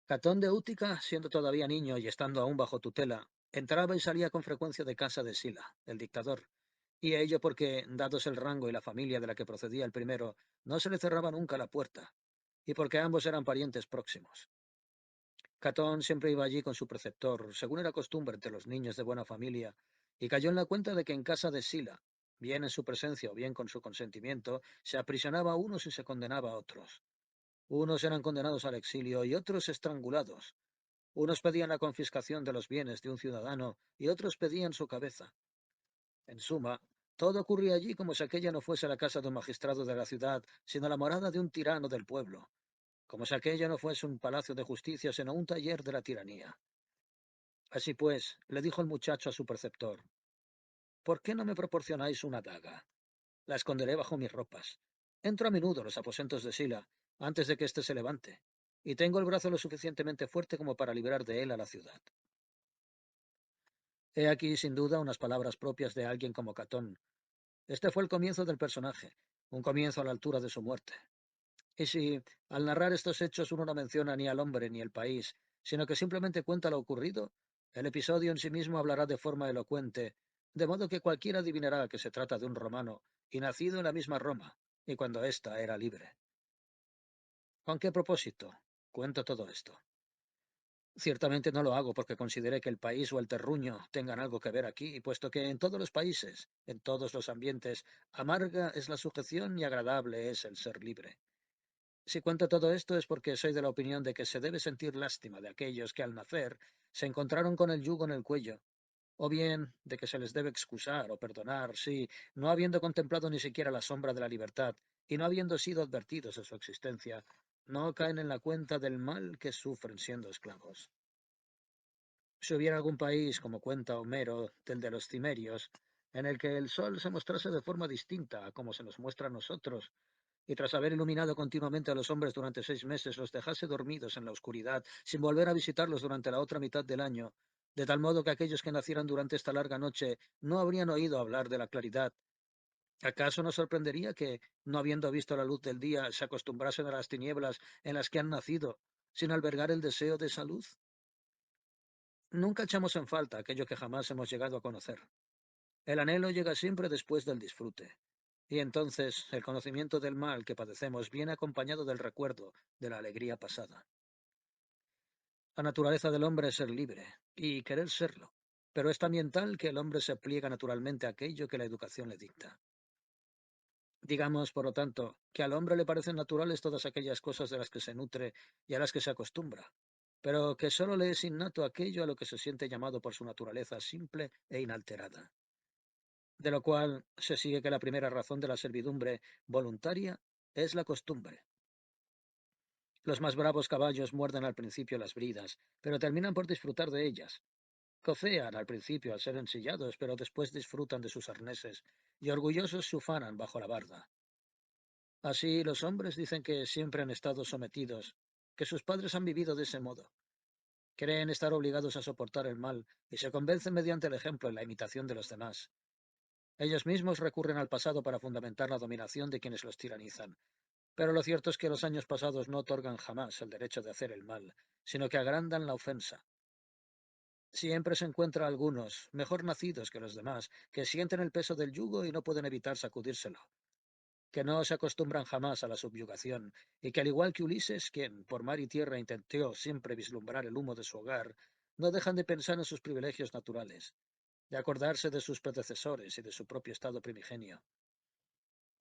Catón de Útica, siendo todavía niño y estando aún bajo tutela, entraba y salía con frecuencia de casa de Sila, el dictador, y ello porque, dados el rango y la familia de la que procedía el primero, no se le cerraba nunca la puerta, y porque ambos eran parientes próximos. Catón siempre iba allí con su preceptor, según era costumbre entre los niños de buena familia, y cayó en la cuenta de que en casa de Sila, bien en su presencia o bien con su consentimiento, se aprisionaba a unos y se condenaba a otros. Unos eran condenados al exilio y otros estrangulados. Unos pedían la confiscación de los bienes de un ciudadano y otros pedían su cabeza. En suma, todo ocurría allí como si aquella no fuese la casa de un magistrado de la ciudad, sino la morada de un tirano del pueblo, como si aquella no fuese un palacio de justicia, sino un taller de la tiranía. Así pues, le dijo el muchacho a su preceptor, ¿por qué no me proporcionáis una daga? La esconderé bajo mis ropas. Entro a menudo a los aposentos de Sila, antes de que éste se levante, y tengo el brazo lo suficientemente fuerte como para librar de él a la ciudad. He aquí, sin duda, unas palabras propias de alguien como Catón. Este fue el comienzo del personaje, un comienzo a la altura de su muerte. Y si, al narrar estos hechos, uno no menciona ni al hombre ni el país, sino que simplemente cuenta lo ocurrido, el episodio en sí mismo hablará de forma elocuente, de modo que cualquiera adivinará que se trata de un romano, y nacido en la misma Roma, y cuando ésta era libre. ¿Con qué propósito cuento todo esto? Ciertamente no lo hago porque considere que el país o el terruño tengan algo que ver aquí, puesto que en todos los países, en todos los ambientes, amarga es la sujeción y agradable es el ser libre. Si cuento todo esto es porque soy de la opinión de que se debe sentir lástima de aquellos que al nacer se encontraron con el yugo en el cuello, o bien de que se les debe excusar o perdonar si, no habiendo contemplado ni siquiera la sombra de la libertad y no habiendo sido advertidos de su existencia, no caen en la cuenta del mal que sufren siendo esclavos. Si hubiera algún país, como cuenta Homero, del de los cimerios, en el que el sol se mostrase de forma distinta a como se nos muestra a nosotros, y tras haber iluminado continuamente a los hombres durante 6 meses, los dejase dormidos en la oscuridad, sin volver a visitarlos durante la otra mitad del año, de tal modo que aquellos que nacieran durante esta larga noche no habrían oído hablar de la claridad, ¿acaso nos sorprendería que, no habiendo visto la luz del día, se acostumbrasen a las tinieblas en las que han nacido, sin albergar el deseo de esa luz? Nunca echamos en falta aquello que jamás hemos llegado a conocer. El anhelo llega siempre después del disfrute. Y entonces el conocimiento del mal que padecemos viene acompañado del recuerdo de la alegría pasada. La naturaleza del hombre es ser libre y querer serlo, pero es también tal que el hombre se pliega naturalmente a aquello que la educación le dicta. Digamos, por lo tanto, que al hombre le parecen naturales todas aquellas cosas de las que se nutre y a las que se acostumbra, pero que sólo le es innato aquello a lo que se siente llamado por su naturaleza simple e inalterada. De lo cual se sigue que la primera razón de la servidumbre voluntaria es la costumbre. Los más bravos caballos muerden al principio las bridas, pero terminan por disfrutar de ellas. Cocean al principio al ser ensillados, pero después disfrutan de sus arneses, y orgullosos se ufanan bajo la barda. Así los hombres dicen que siempre han estado sometidos, que sus padres han vivido de ese modo. Creen estar obligados a soportar el mal y se convencen mediante el ejemplo y la imitación de los demás. Ellos mismos recurren al pasado para fundamentar la dominación de quienes los tiranizan. Pero lo cierto es que los años pasados no otorgan jamás el derecho de hacer el mal, sino que agrandan la ofensa. Siempre se encuentra algunos, mejor nacidos que los demás, que sienten el peso del yugo y no pueden evitar sacudírselo, que no se acostumbran jamás a la subyugación, y que al igual que Ulises, quien por mar y tierra intentó siempre vislumbrar el humo de su hogar, no dejan de pensar en sus privilegios naturales, de acordarse de sus predecesores y de su propio estado primigenio.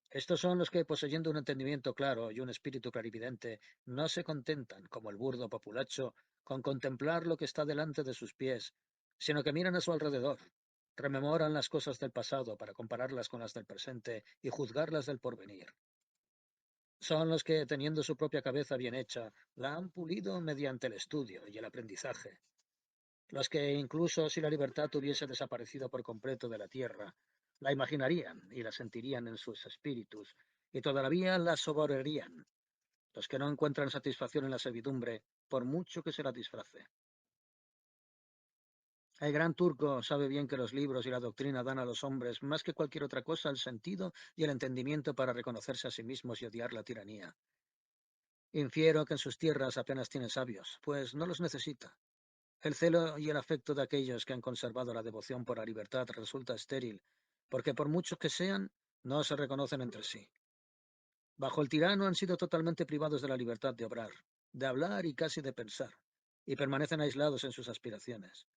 Estos son los que, poseyendo un entendimiento claro y un espíritu clarividente, no se contentan, como el burdo populacho, con contemplar lo que está delante de sus pies, sino que miran a su alrededor, rememoran las cosas del pasado para compararlas con las del presente y juzgarlas del porvenir. Son los que, teniendo su propia cabeza bien hecha, la han pulido mediante el estudio y el aprendizaje. Los que, incluso si la libertad hubiese desaparecido por completo de la tierra, la imaginarían y la sentirían en sus espíritus, y todavía la saborearían. Los que no encuentran satisfacción en la servidumbre, por mucho que se la disfrace. El gran turco sabe bien que los libros y la doctrina dan a los hombres, más que cualquier otra cosa, el sentido y el entendimiento para reconocerse a sí mismos y odiar la tiranía. Infiero que en sus tierras apenas tiene sabios, pues no los necesita. El celo y el afecto de aquellos que han conservado la devoción por la libertad resulta estéril, porque por muchos que sean, no se reconocen entre sí. Bajo el tirano han sido totalmente privados de la libertad de obrar, de hablar y casi de pensar, y permanecen aislados en sus aspiraciones.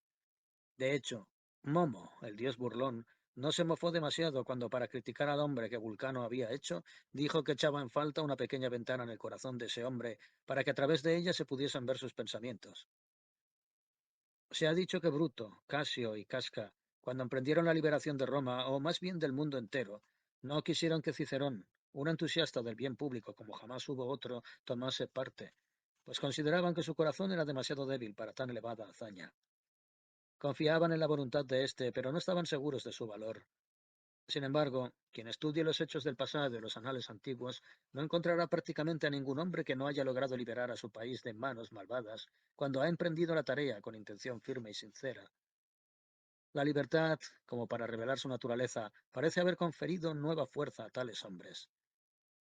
De hecho, Momo, el dios burlón, no se mofó demasiado cuando, para criticar al hombre que Vulcano había hecho, dijo que echaba en falta una pequeña ventana en el corazón de ese hombre para que a través de ella se pudiesen ver sus pensamientos. Se ha dicho que Bruto, Casio y Casca, cuando emprendieron la liberación de Roma, o más bien del mundo entero, no quisieron que Cicerón, un entusiasta del bien público como jamás hubo otro, tomase parte, pues consideraban que su corazón era demasiado débil para tan elevada hazaña. Confiaban en la voluntad de éste, pero no estaban seguros de su valor. Sin embargo, quien estudie los hechos del pasado y los anales antiguos no encontrará prácticamente a ningún hombre que no haya logrado liberar a su país de manos malvadas cuando ha emprendido la tarea con intención firme y sincera. La libertad, como para revelar su naturaleza, parece haber conferido nueva fuerza a tales hombres.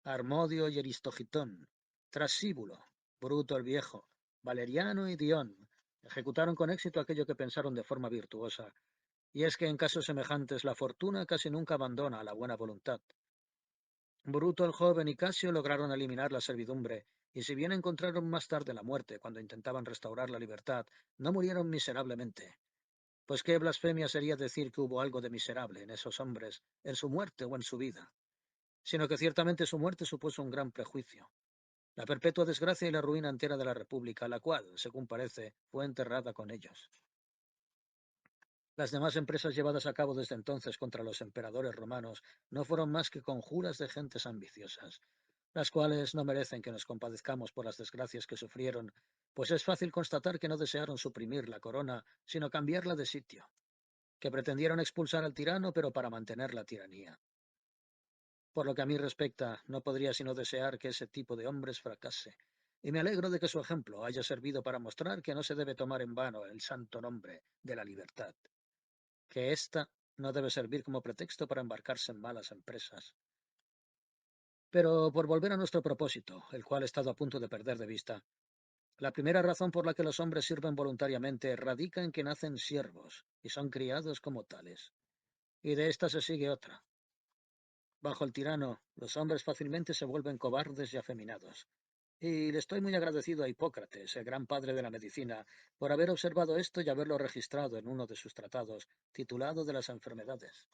Armodio y Aristogitón, Trasíbulo, Bruto el Viejo, Valeriano y Dión ejecutaron con éxito aquello que pensaron de forma virtuosa, y es que en casos semejantes la fortuna casi nunca abandona a la buena voluntad. Bruto el joven y Casio lograron eliminar la servidumbre, y si bien encontraron más tarde la muerte cuando intentaban restaurar la libertad, no murieron miserablemente. Pues qué blasfemia sería decir que hubo algo de miserable en esos hombres, en su muerte o en su vida, sino que ciertamente su muerte supuso un gran prejuicio, la perpetua desgracia y la ruina entera de la República, la cual, según parece, fue enterrada con ellos. Las demás empresas llevadas a cabo desde entonces contra los emperadores romanos no fueron más que conjuras de gentes ambiciosas, las cuales no merecen que nos compadezcamos por las desgracias que sufrieron, pues es fácil constatar que no desearon suprimir la corona, sino cambiarla de sitio, que pretendieron expulsar al tirano, pero para mantener la tiranía. Por lo que a mí respecta, no podría sino desear que ese tipo de hombres fracase, y me alegro de que su ejemplo haya servido para mostrar que no se debe tomar en vano el santo nombre de la libertad, que ésta no debe servir como pretexto para embarcarse en malas empresas. Pero por volver a nuestro propósito, el cual he estado a punto de perder de vista, la primera razón por la que los hombres sirven voluntariamente radica en que nacen siervos y son criados como tales. Y de esta se sigue otra. Bajo el tirano, los hombres fácilmente se vuelven cobardes y afeminados. Y le estoy muy agradecido a Hipócrates, el gran padre de la medicina, por haber observado esto y haberlo registrado en uno de sus tratados, titulado de las enfermedades.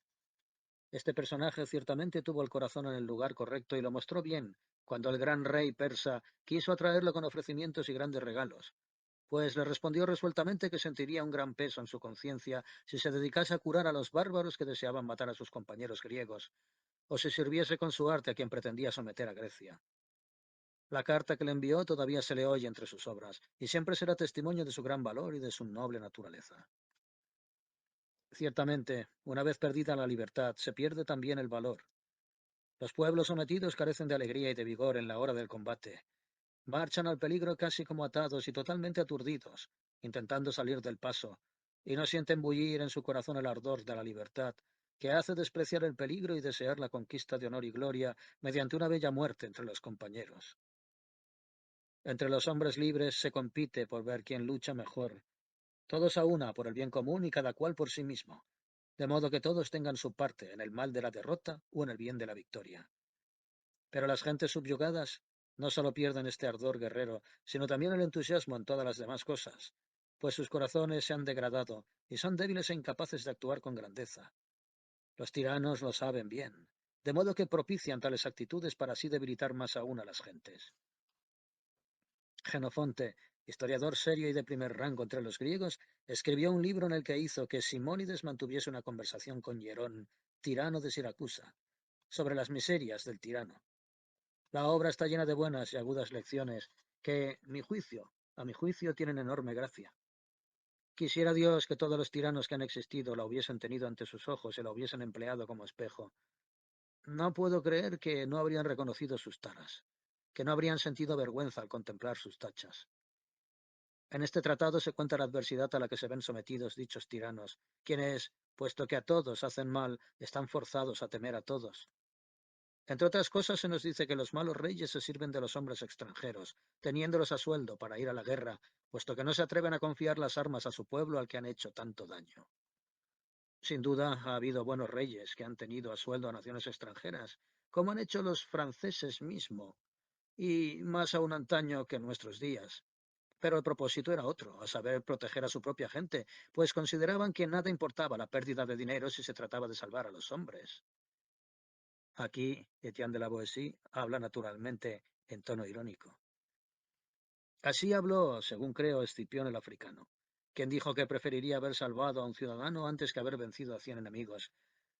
Este personaje ciertamente tuvo el corazón en el lugar correcto y lo mostró bien cuando el gran rey persa quiso atraerlo con ofrecimientos y grandes regalos, pues le respondió resueltamente que sentiría un gran peso en su conciencia si se dedicase a curar a los bárbaros que deseaban matar a sus compañeros griegos, o si sirviese con su arte a quien pretendía someter a Grecia. La carta que le envió todavía se le oye entre sus obras, y siempre será testimonio de su gran valor y de su noble naturaleza. Ciertamente, una vez perdida la libertad, se pierde también el valor. Los pueblos sometidos carecen de alegría y de vigor en la hora del combate. Marchan al peligro casi como atados y totalmente aturdidos, intentando salir del paso, y no sienten bullir en su corazón el ardor de la libertad, que hace despreciar el peligro y desear la conquista de honor y gloria mediante una bella muerte entre los compañeros. Entre los hombres libres se compite por ver quién lucha mejor, todos a una por el bien común y cada cual por sí mismo, de modo que todos tengan su parte en el mal de la derrota o en el bien de la victoria. Pero las gentes subyugadas no solo pierden este ardor guerrero, sino también el entusiasmo en todas las demás cosas, pues sus corazones se han degradado y son débiles e incapaces de actuar con grandeza. Los tiranos lo saben bien, de modo que propician tales actitudes para así debilitar más aún a las gentes. Genofonte, historiador serio y de primer rango entre los griegos, escribió un libro en el que hizo que Simónides mantuviese una conversación con Hierón, tirano de Siracusa, sobre las miserias del tirano. La obra está llena de buenas y agudas lecciones que, a mi juicio, tienen enorme gracia. Quisiera Dios que todos los tiranos que han existido la hubiesen tenido ante sus ojos y la hubiesen empleado como espejo. No puedo creer que no habrían reconocido sus taras, que no habrían sentido vergüenza al contemplar sus tachas. En este tratado se cuenta la adversidad a la que se ven sometidos dichos tiranos, quienes, puesto que a todos hacen mal, están forzados a temer a todos. Entre otras cosas, se nos dice que los malos reyes se sirven de los hombres extranjeros, teniéndolos a sueldo para ir a la guerra, puesto que no se atreven a confiar las armas a su pueblo al que han hecho tanto daño. Sin duda, ha habido buenos reyes que han tenido a sueldo a naciones extranjeras, como han hecho los franceses mismo, y más aún antaño que en nuestros días. Pero el propósito era otro, a saber, proteger a su propia gente, pues consideraban que nada importaba la pérdida de dinero si se trataba de salvar a los hombres. Aquí, Etienne de la Boétie habla naturalmente en tono irónico. Así habló, según creo, Escipión el africano, quien dijo que preferiría haber salvado a un ciudadano antes que haber vencido a 100 enemigos.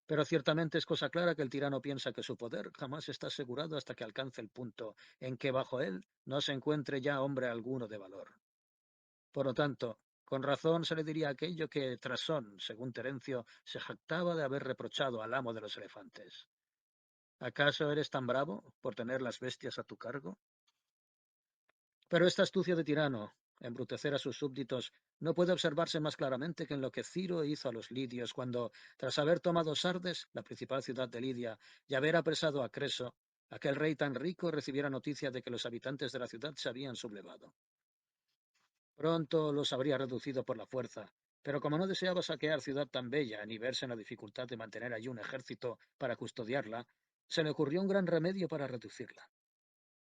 Pero ciertamente es cosa clara que el tirano piensa que su poder jamás está asegurado hasta que alcance el punto en que bajo él no se encuentre ya hombre alguno de valor. Por lo tanto, con razón se le diría aquello que Trasón, según Terencio, se jactaba de haber reprochado al amo de los elefantes. ¿Acaso eres tan bravo por tener las bestias a tu cargo? Pero esta astucia de tirano, embrutecer a sus súbditos, no puede observarse más claramente que en lo que Ciro hizo a los lidios cuando, tras haber tomado Sardes, la principal ciudad de Lidia, y haber apresado a Creso, aquel rey tan rico recibiera noticia de que los habitantes de la ciudad se habían sublevado. Pronto los habría reducido por la fuerza, pero como no deseaba saquear ciudad tan bella ni verse en la dificultad de mantener allí un ejército para custodiarla, se le ocurrió un gran remedio para reducirla.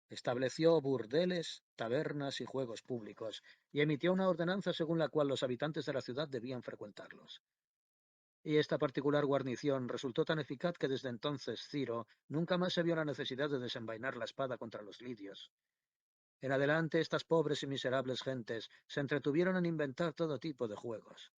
Estableció burdeles, tabernas y juegos públicos, y emitió una ordenanza según la cual los habitantes de la ciudad debían frecuentarlos. Y esta particular guarnición resultó tan eficaz que desde entonces Ciro nunca más se vio la necesidad de desenvainar la espada contra los lidios. En adelante estas pobres y miserables gentes se entretuvieron en inventar todo tipo de juegos.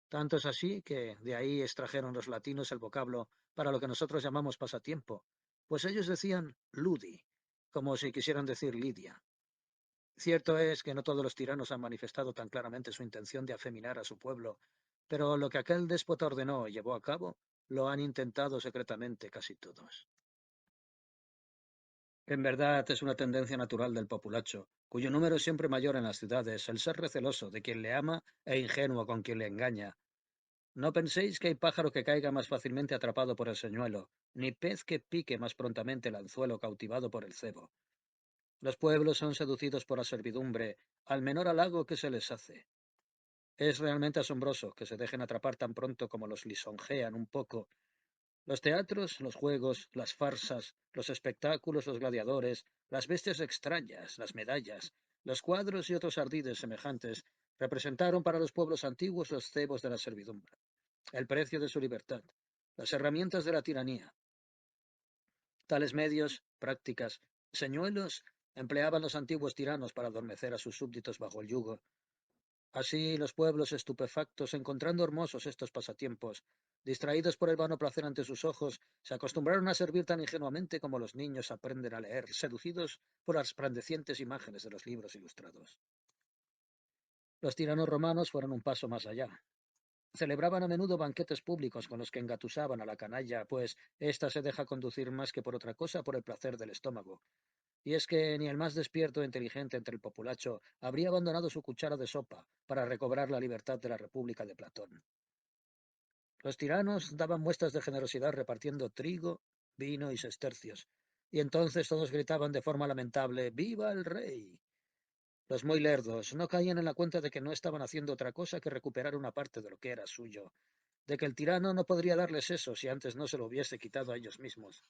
Tanto es así que de ahí extrajeron los latinos el vocablo para lo que nosotros llamamos pasatiempo, pues ellos decían ludi, como si quisieran decir lidia. Cierto es que no todos los tiranos han manifestado tan claramente su intención de afeminar a su pueblo, pero lo que aquel déspota ordenó y llevó a cabo, lo han intentado secretamente casi todos. En verdad es una tendencia natural del populacho, cuyo número es siempre mayor en las ciudades, el ser receloso de quien le ama e ingenuo con quien le engaña. No penséis que hay pájaro que caiga más fácilmente atrapado por el señuelo, ni pez que pique más prontamente el anzuelo cautivado por el cebo. Los pueblos son seducidos por la servidumbre, al menor halago que se les hace. Es realmente asombroso que se dejen atrapar tan pronto como los lisonjean un poco. Los teatros, los juegos, las farsas, los espectáculos, los gladiadores, las bestias extrañas, las medallas, los cuadros y otros ardides semejantes representaron para los pueblos antiguos los cebos de la servidumbre, el precio de su libertad, las herramientas de la tiranía. Tales medios, prácticas, señuelos empleaban los antiguos tiranos para adormecer a sus súbditos bajo el yugo. Así los pueblos estupefactos, encontrando hermosos estos pasatiempos, distraídos por el vano placer ante sus ojos, se acostumbraron a servir tan ingenuamente como los niños aprenden a leer, seducidos por las resplandecientes imágenes de los libros ilustrados. Los tiranos romanos fueron un paso más allá. Celebraban a menudo banquetes públicos con los que engatusaban a la canalla, pues ésta se deja conducir más que por otra cosa por el placer del estómago. Y es que ni el más despierto e inteligente entre el populacho habría abandonado su cuchara de sopa para recobrar la libertad de la República de Platón. Los tiranos daban muestras de generosidad repartiendo trigo, vino y sestercios, y entonces todos gritaban de forma lamentable ¡Viva el rey! Los muy lerdos no caían en la cuenta de que no estaban haciendo otra cosa que recuperar una parte de lo que era suyo, de que el tirano no podría darles eso si antes no se lo hubiese quitado a ellos mismos.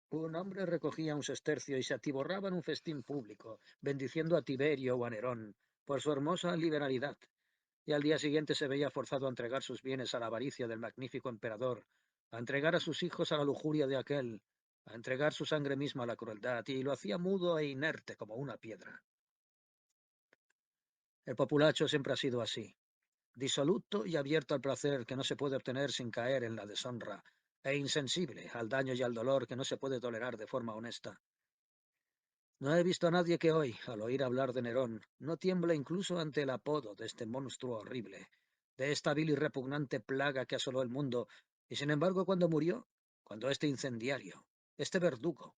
Un hombre recogía un sestercio y se atiborraba en un festín público, bendiciendo a Tiberio o a Nerón por su hermosa liberalidad, y al día siguiente se veía forzado a entregar sus bienes a la avaricia del magnífico emperador, a entregar a sus hijos a la lujuria de aquel, a entregar su sangre misma a la crueldad, y lo hacía mudo e inerte como una piedra. El populacho siempre ha sido así, disoluto y abierto al placer que no se puede obtener sin caer en la deshonra, e insensible al daño y al dolor que no se puede tolerar de forma honesta. No he visto a nadie que hoy, al oír hablar de Nerón, no tiembla incluso ante el apodo de este monstruo horrible, de esta vil y repugnante plaga que asoló el mundo, y sin embargo cuando murió, cuando este incendiario, este verdugo,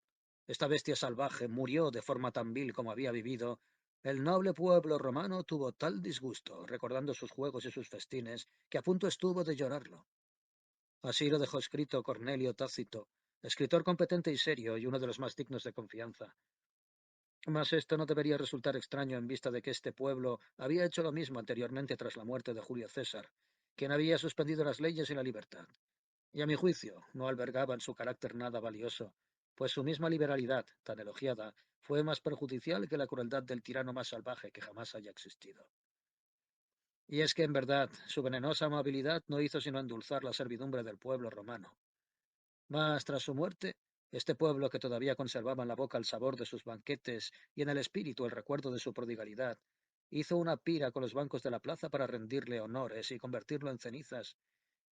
esta bestia salvaje murió de forma tan vil como había vivido, el noble pueblo romano tuvo tal disgusto, recordando sus juegos y sus festines, que a punto estuvo de llorarlo. Así lo dejó escrito Cornelio Tácito, escritor competente y serio y uno de los más dignos de confianza. Mas esto no debería resultar extraño en vista de que este pueblo había hecho lo mismo anteriormente tras la muerte de Julio César, quien había suspendido las leyes y la libertad. Y a mi juicio no albergaba en su carácter nada valioso, pues su misma liberalidad, tan elogiada, fue más perjudicial que la crueldad del tirano más salvaje que jamás haya existido. Y es que en verdad su venenosa amabilidad no hizo sino endulzar la servidumbre del pueblo romano. Mas tras su muerte, este pueblo que todavía conservaba en la boca el sabor de sus banquetes y en el espíritu el recuerdo de su prodigalidad, hizo una pira con los bancos de la plaza para rendirle honores y convertirlo en cenizas,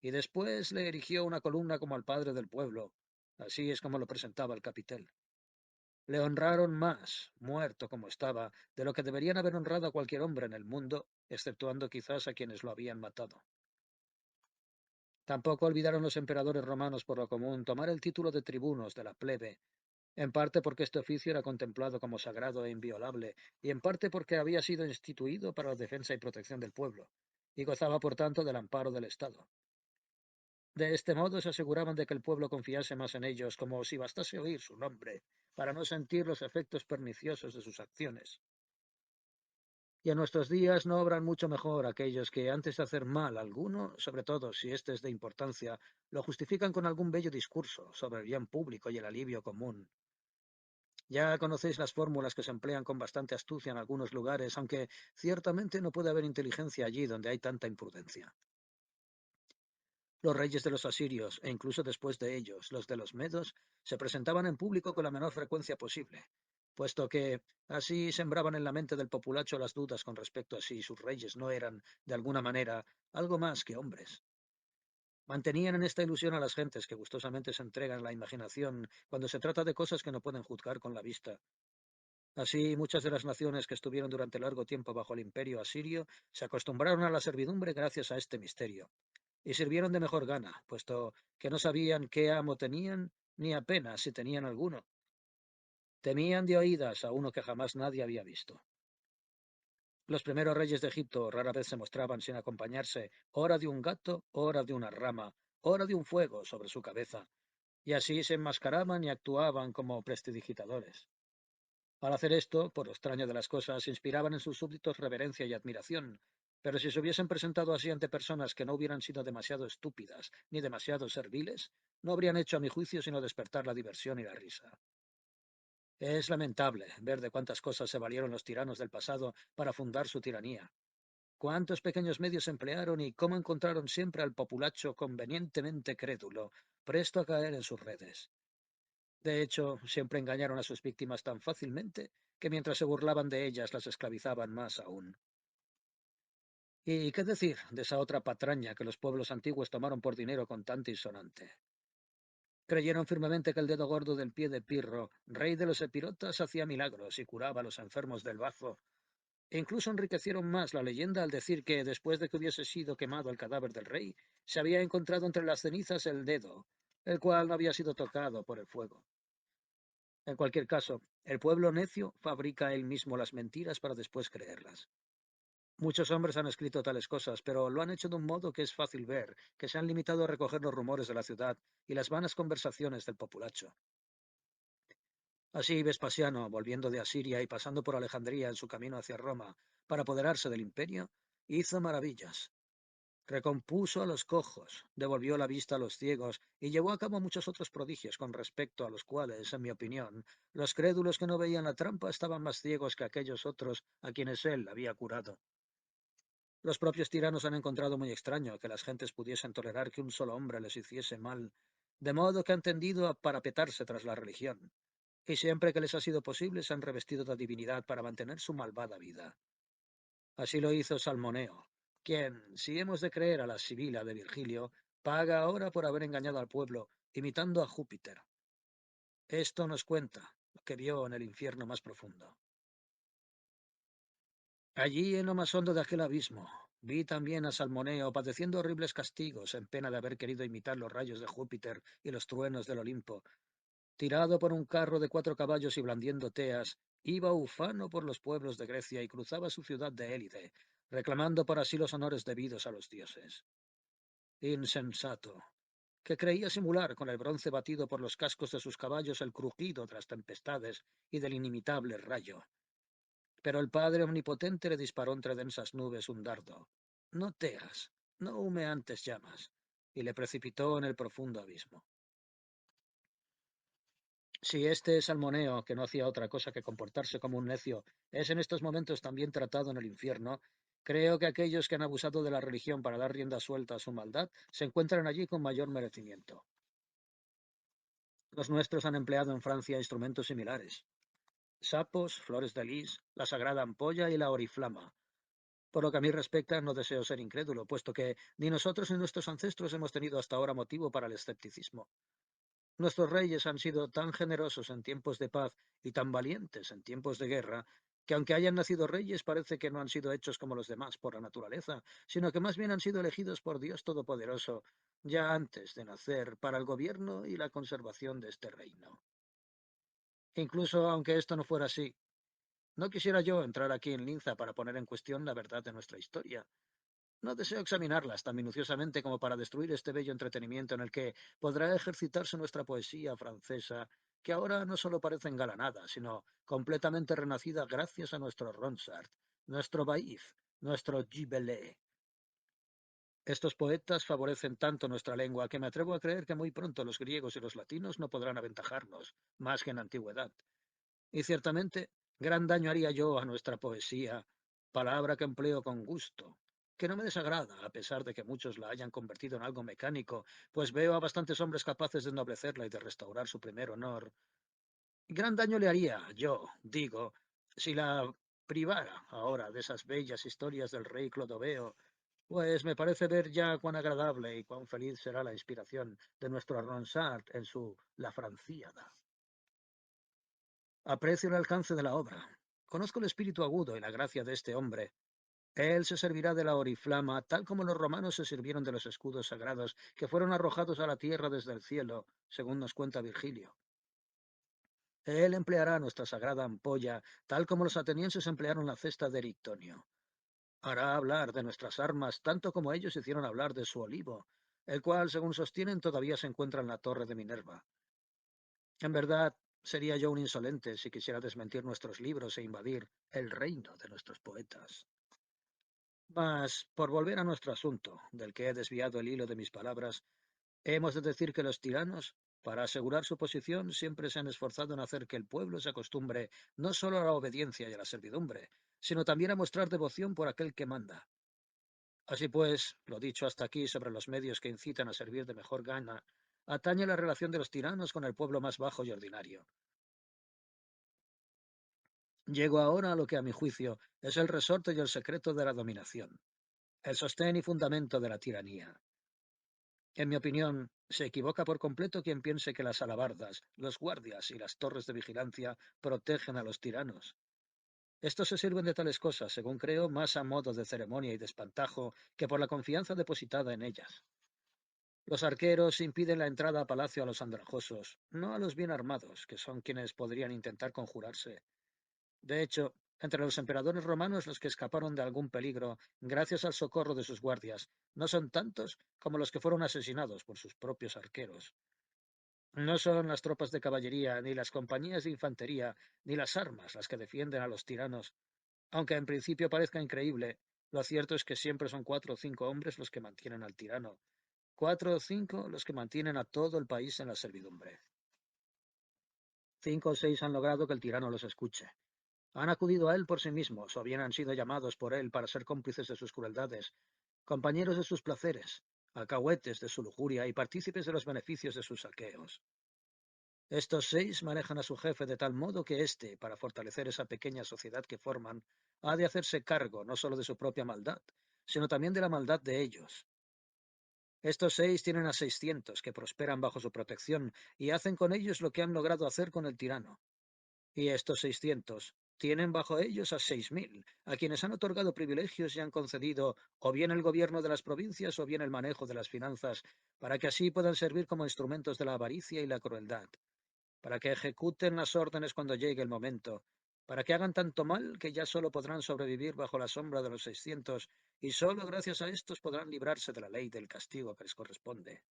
y después le erigió una columna como al padre del pueblo. Así es como lo presentaba el capitel. Le honraron más, muerto como estaba, de lo que deberían haber honrado a cualquier hombre en el mundo, exceptuando quizás a quienes lo habían matado. Tampoco olvidaron los emperadores romanos por lo común tomar el título de tribunos de la plebe, en parte porque este oficio era contemplado como sagrado e inviolable, y en parte porque había sido instituido para la defensa y protección del pueblo, y gozaba por tanto del amparo del Estado. De este modo se aseguraban de que el pueblo confiase más en ellos, como si bastase oír su nombre, para no sentir los efectos perniciosos de sus acciones. Y en nuestros días no obran mucho mejor aquellos que, antes de hacer mal a alguno, sobre todo si éste es de importancia, lo justifican con algún bello discurso sobre el bien público y el alivio común. Ya conocéis las fórmulas que se emplean con bastante astucia en algunos lugares, aunque ciertamente no puede haber inteligencia allí donde hay tanta imprudencia. Los reyes de los asirios, e incluso después de ellos, los de los medos, se presentaban en público con la menor frecuencia posible, puesto que así sembraban en la mente del populacho las dudas con respecto a si sus reyes no eran, de alguna manera, algo más que hombres. Mantenían en esta ilusión a las gentes que gustosamente se entregan a la imaginación cuando se trata de cosas que no pueden juzgar con la vista. Así, muchas de las naciones que estuvieron durante largo tiempo bajo el imperio asirio se acostumbraron a la servidumbre gracias a este misterio, y sirvieron de mejor gana, puesto que no sabían qué amo tenían, ni apenas si tenían alguno. Temían de oídas a uno que jamás nadie había visto. Los primeros reyes de Egipto rara vez se mostraban sin acompañarse ora de un gato, ora de una rama, ora de un fuego sobre su cabeza, y así se enmascaraban y actuaban como prestidigitadores. Al hacer esto, por lo extraño de las cosas, inspiraban en sus súbditos reverencia y admiración, pero si se hubiesen presentado así ante personas que no hubieran sido demasiado estúpidas ni demasiado serviles, no habrían hecho a mi juicio sino despertar la diversión y la risa. Es lamentable ver de cuántas cosas se valieron los tiranos del pasado para fundar su tiranía. cuántos pequeños medios emplearon y cómo encontraron siempre al populacho convenientemente crédulo, presto a caer en sus redes. De hecho, siempre engañaron a sus víctimas tan fácilmente que mientras se burlaban de ellas las esclavizaban más aún. ¿Y qué decir de esa otra patraña que los pueblos antiguos tomaron por dinero contante y sonante? Creyeron firmemente que el dedo gordo del pie de Pirro, rey de los epirotas, hacía milagros y curaba a los enfermos del bazo. E incluso enriquecieron más la leyenda al decir que, después de que hubiese sido quemado el cadáver del rey, se había encontrado entre las cenizas el dedo, el cual no había sido tocado por el fuego. En cualquier caso, el pueblo necio fabrica él mismo las mentiras para después creerlas. Muchos hombres han escrito tales cosas, pero lo han hecho de un modo que es fácil ver, que se han limitado a recoger los rumores de la ciudad y las vanas conversaciones del populacho. Así Vespasiano, volviendo de Asiria y pasando por Alejandría en su camino hacia Roma para apoderarse del imperio, hizo maravillas. Recompuso a los cojos, devolvió la vista a los ciegos y llevó a cabo muchos otros prodigios con respecto a los cuales, en mi opinión, los crédulos que no veían la trampa estaban más ciegos que aquellos otros a quienes él había curado. Los propios tiranos han encontrado muy extraño que las gentes pudiesen tolerar que un solo hombre les hiciese mal, de modo que han tendido a parapetarse tras la religión, y siempre que les ha sido posible se han revestido de divinidad para mantener su malvada vida. Así lo hizo Salmoneo, quien, si hemos de creer a la Sibila de Virgilio, paga ahora por haber engañado al pueblo, imitando a Júpiter. Esto nos cuenta lo que vio en el infierno más profundo. Allí, en lo más hondo de aquel abismo, vi también a Salmoneo padeciendo horribles castigos en pena de haber querido imitar los rayos de Júpiter y los truenos del Olimpo. Tirado por un carro de 4 caballos y blandiendo teas, iba ufano por los pueblos de Grecia y cruzaba su ciudad de Élide, reclamando por así los honores debidos a los dioses. Insensato, que creía simular con el bronce batido por los cascos de sus caballos el crujido de las tempestades y del inimitable rayo. Pero el Padre Omnipotente le disparó entre densas nubes un dardo. No teas, no humeantes llamas, y le precipitó en el profundo abismo. Si este salmoneo, que no hacía otra cosa que comportarse como un necio, es en estos momentos también tratado en el infierno, creo que aquellos que han abusado de la religión para dar rienda suelta a su maldad se encuentran allí con mayor merecimiento. Los nuestros han empleado en Francia instrumentos similares: sapos, flores de lis, la sagrada ampolla y la oriflama. Por lo que a mí respecta, no deseo ser incrédulo, puesto que ni nosotros ni nuestros ancestros hemos tenido hasta ahora motivo para el escepticismo. Nuestros reyes han sido tan generosos en tiempos de paz y tan valientes en tiempos de guerra, que aunque hayan nacido reyes, parece que no han sido hechos como los demás por la naturaleza, sino que más bien han sido elegidos por Dios Todopoderoso, ya antes de nacer, para el gobierno y la conservación de este reino. Incluso aunque esto no fuera así, no quisiera yo entrar aquí en Linza para poner en cuestión la verdad de nuestra historia. No deseo examinarlas tan minuciosamente como para destruir este bello entretenimiento en el que podrá ejercitarse nuestra poesía francesa, que ahora no solo parece engalanada, sino completamente renacida gracias a nuestro Ronsard, nuestro Baïf, nuestro Gibelin. Estos poetas favorecen tanto nuestra lengua que me atrevo a creer que muy pronto los griegos y los latinos no podrán aventajarnos, más que en antigüedad. Y ciertamente, gran daño haría yo a nuestra poesía, palabra que empleo con gusto, que no me desagrada, a pesar de que muchos la hayan convertido en algo mecánico, pues veo a bastantes hombres capaces de ennoblecerla y de restaurar su primer honor. Gran daño le haría, yo digo, si la privara ahora de esas bellas historias del rey Clodoveo, pues me parece ver ya cuán agradable y cuán feliz será la inspiración de nuestro Ronsard en su La Francíada. Aprecio el alcance de la obra. Conozco el espíritu agudo y la gracia de este hombre. Él se servirá de la oriflama, tal como los romanos se sirvieron de los escudos sagrados que fueron arrojados a la tierra desde el cielo, según nos cuenta Virgilio. Él empleará nuestra sagrada ampolla, tal como los atenienses emplearon la cesta de Erictonio. Hará hablar de nuestras armas, tanto como ellos hicieron hablar de su olivo, el cual, según sostienen, todavía se encuentra en la torre de Minerva. En verdad, sería yo un insolente si quisiera desmentir nuestros libros e invadir el reino de nuestros poetas. Mas, por volver a nuestro asunto, del que he desviado el hilo de mis palabras, hemos de decir que los tiranos, para asegurar su posición, siempre se han esforzado en hacer que el pueblo se acostumbre no solo a la obediencia y a la servidumbre, sino también a mostrar devoción por aquel que manda. Así pues, lo dicho hasta aquí sobre los medios que incitan a servir de mejor gana, atañe la relación de los tiranos con el pueblo más bajo y ordinario. Llego ahora a lo que, a mi juicio, es el resorte y el secreto de la dominación, el sostén y fundamento de la tiranía. En mi opinión, se equivoca por completo quien piense que las alabardas, los guardias y las torres de vigilancia protegen a los tiranos. Estos se sirven de tales cosas, según creo, más a modo de ceremonia y de espantajo que por la confianza depositada en ellas. Los arqueros impiden la entrada a palacio a los andrajosos, no a los bien armados, que son quienes podrían intentar conjurarse. De hecho, entre los emperadores romanos los que escaparon de algún peligro gracias al socorro de sus guardias no son tantos como los que fueron asesinados por sus propios arqueros. No son las tropas de caballería, ni las compañías de infantería, ni las armas las que defienden a los tiranos. Aunque en principio parezca increíble, lo cierto es que siempre son 4 o 5 hombres los que mantienen al tirano, 4 o 5 los que mantienen a todo el país en la servidumbre. 5 o 6 han logrado que el tirano los escuche. Han acudido a él por sí mismos, o bien han sido llamados por él para ser cómplices de sus crueldades, compañeros de sus placeres, alcahuetes de su lujuria y partícipes de los beneficios de sus saqueos. Estos 6 manejan a su jefe de tal modo que éste, para fortalecer esa pequeña sociedad que forman, ha de hacerse cargo no solo de su propia maldad, sino también de la maldad de ellos. Estos 6 tienen a 600 que prosperan bajo su protección y hacen con ellos lo que han logrado hacer con el tirano. Y estos 600 tienen bajo ellos a 6000, a quienes han otorgado privilegios y han concedido o bien el gobierno de las provincias o bien el manejo de las finanzas, para que así puedan servir como instrumentos de la avaricia y la crueldad, para que ejecuten las órdenes cuando llegue el momento, para que hagan tanto mal que ya solo podrán sobrevivir bajo la sombra de los 600 y solo gracias a estos podrán librarse de la ley del castigo que les corresponde.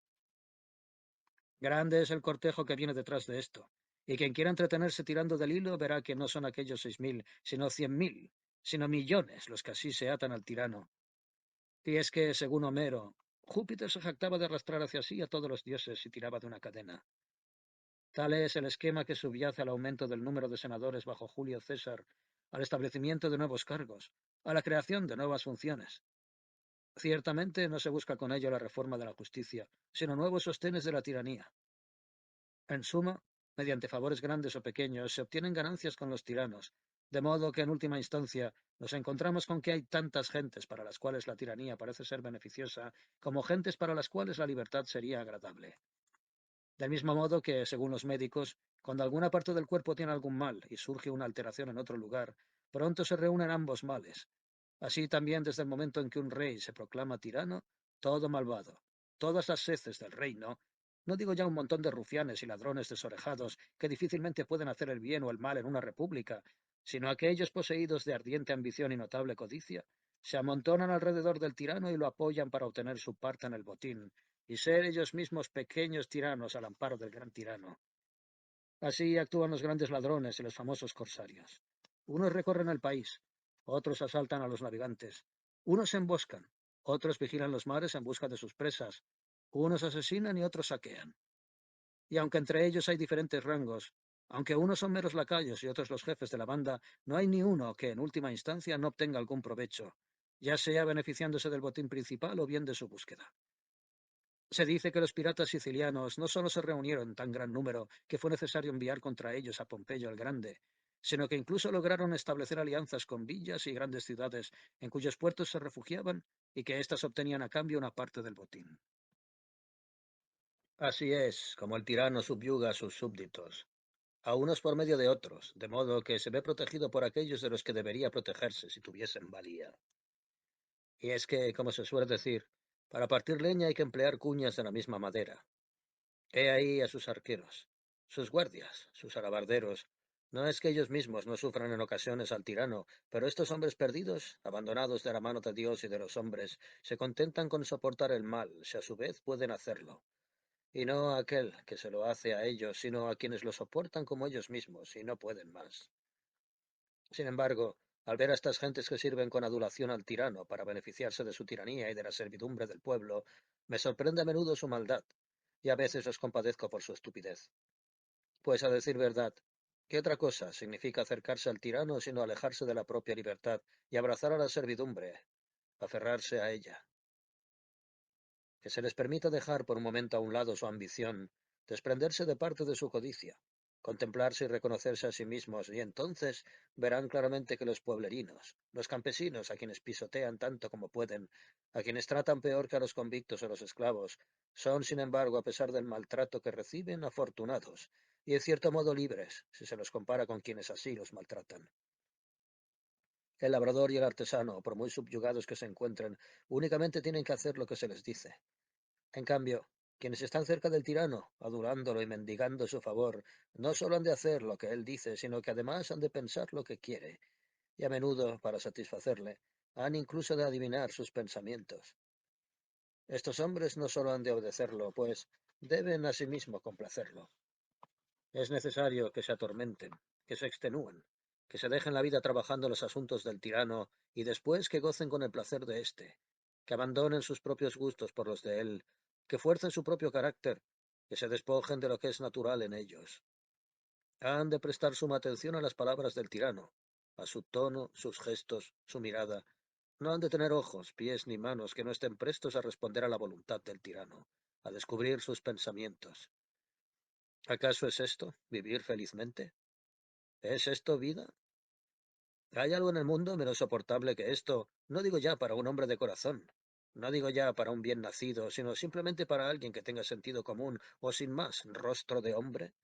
Grande es el cortejo que viene detrás de esto, y quien quiera entretenerse tirando del hilo verá que no son aquellos 6000, sino 100.000, sino millones los que así se atan al tirano. Y es que, según Homero, Júpiter se jactaba de arrastrar hacia sí a todos los dioses y tiraba de una cadena. Tal es el esquema que subyace al aumento del número de senadores bajo Julio César, al establecimiento de nuevos cargos, a la creación de nuevas funciones. Ciertamente no se busca con ello la reforma de la justicia, sino nuevos sostenes de la tiranía. En suma, mediante favores grandes o pequeños, se obtienen ganancias con los tiranos, de modo que en última instancia nos encontramos con que hay tantas gentes para las cuales la tiranía parece ser beneficiosa como gentes para las cuales la libertad sería agradable. Del mismo modo que, según los médicos, cuando alguna parte del cuerpo tiene algún mal y surge una alteración en otro lugar, pronto se reúnen ambos males. Así también desde el momento en que un rey se proclama tirano, todo malvado, todas las heces del reino, no digo ya un montón de rufianes y ladrones desorejados que difícilmente pueden hacer el bien o el mal en una república, sino aquellos poseídos de ardiente ambición y notable codicia, se amontonan alrededor del tirano y lo apoyan para obtener su parte en el botín, y ser ellos mismos pequeños tiranos al amparo del gran tirano. Así actúan los grandes ladrones y los famosos corsarios. Unos recorren el país, otros asaltan a los navegantes, unos se emboscan, otros vigilan los mares en busca de sus presas, unos asesinan y otros saquean. Y aunque entre ellos hay diferentes rangos, aunque unos son meros lacayos y otros los jefes de la banda, no hay ni uno que en última instancia no obtenga algún provecho, ya sea beneficiándose del botín principal o bien de su búsqueda. Se dice que los piratas sicilianos no solo se reunieron en tan gran número que fue necesario enviar contra ellos a Pompeyo el Grande, sino que incluso lograron establecer alianzas con villas y grandes ciudades en cuyos puertos se refugiaban y que éstas obtenían a cambio una parte del botín. Así es, como el tirano subyuga a sus súbditos, a unos por medio de otros, de modo que se ve protegido por aquellos de los que debería protegerse si tuviesen valía. Y es que, como se suele decir, para partir leña hay que emplear cuñas de la misma madera. He ahí a sus arqueros, sus guardias, sus alabarderos. No es que ellos mismos no sufran en ocasiones al tirano, pero estos hombres perdidos, abandonados de la mano de Dios y de los hombres, se contentan con soportar el mal, si a su vez pueden hacerlo. Y no a aquel que se lo hace a ellos, sino a quienes lo soportan como ellos mismos, y no pueden más. Sin embargo, al ver a estas gentes que sirven con adulación al tirano para beneficiarse de su tiranía y de la servidumbre del pueblo, me sorprende a menudo su maldad, y a veces los compadezco por su estupidez. Pues a decir verdad, ¿qué otra cosa significa acercarse al tirano sino alejarse de la propia libertad y abrazar a la servidumbre? aferrarse a ella, que se les permita dejar por un momento a un lado su ambición, desprenderse de parte de su codicia, contemplarse y reconocerse a sí mismos, y entonces verán claramente que los pueblerinos, los campesinos a quienes pisotean tanto como pueden, a quienes tratan peor que a los convictos o los esclavos, son, sin embargo, a pesar del maltrato que reciben, afortunados, y en cierto modo libres, si se los compara con quienes así los maltratan. El labrador y el artesano, por muy subyugados que se encuentren, únicamente tienen que hacer lo que se les dice. En cambio, quienes están cerca del tirano, adulándolo y mendigando su favor, no solo han de hacer lo que él dice, sino que además han de pensar lo que quiere, y a menudo, para satisfacerle, han incluso de adivinar sus pensamientos. Estos hombres no solo han de obedecerlo, pues deben asimismo complacerlo. Es necesario que se atormenten, que se extenúen, que se dejen la vida trabajando los asuntos del tirano y después que gocen con el placer de éste, que abandonen sus propios gustos por los de él, que fuercen su propio carácter, que se despojen de lo que es natural en ellos. Han de prestar suma atención a las palabras del tirano, a su tono, sus gestos, su mirada. No han de tener ojos, pies ni manos que no estén prestos a responder a la voluntad del tirano, a descubrir sus pensamientos. ¿Acaso es esto, vivir felizmente? ¿Es esto vida? ¿Hay algo en el mundo menos soportable que esto? No digo ya para un hombre de corazón, no digo ya para un bien nacido, sino simplemente para alguien que tenga sentido común o sin más rostro de hombre.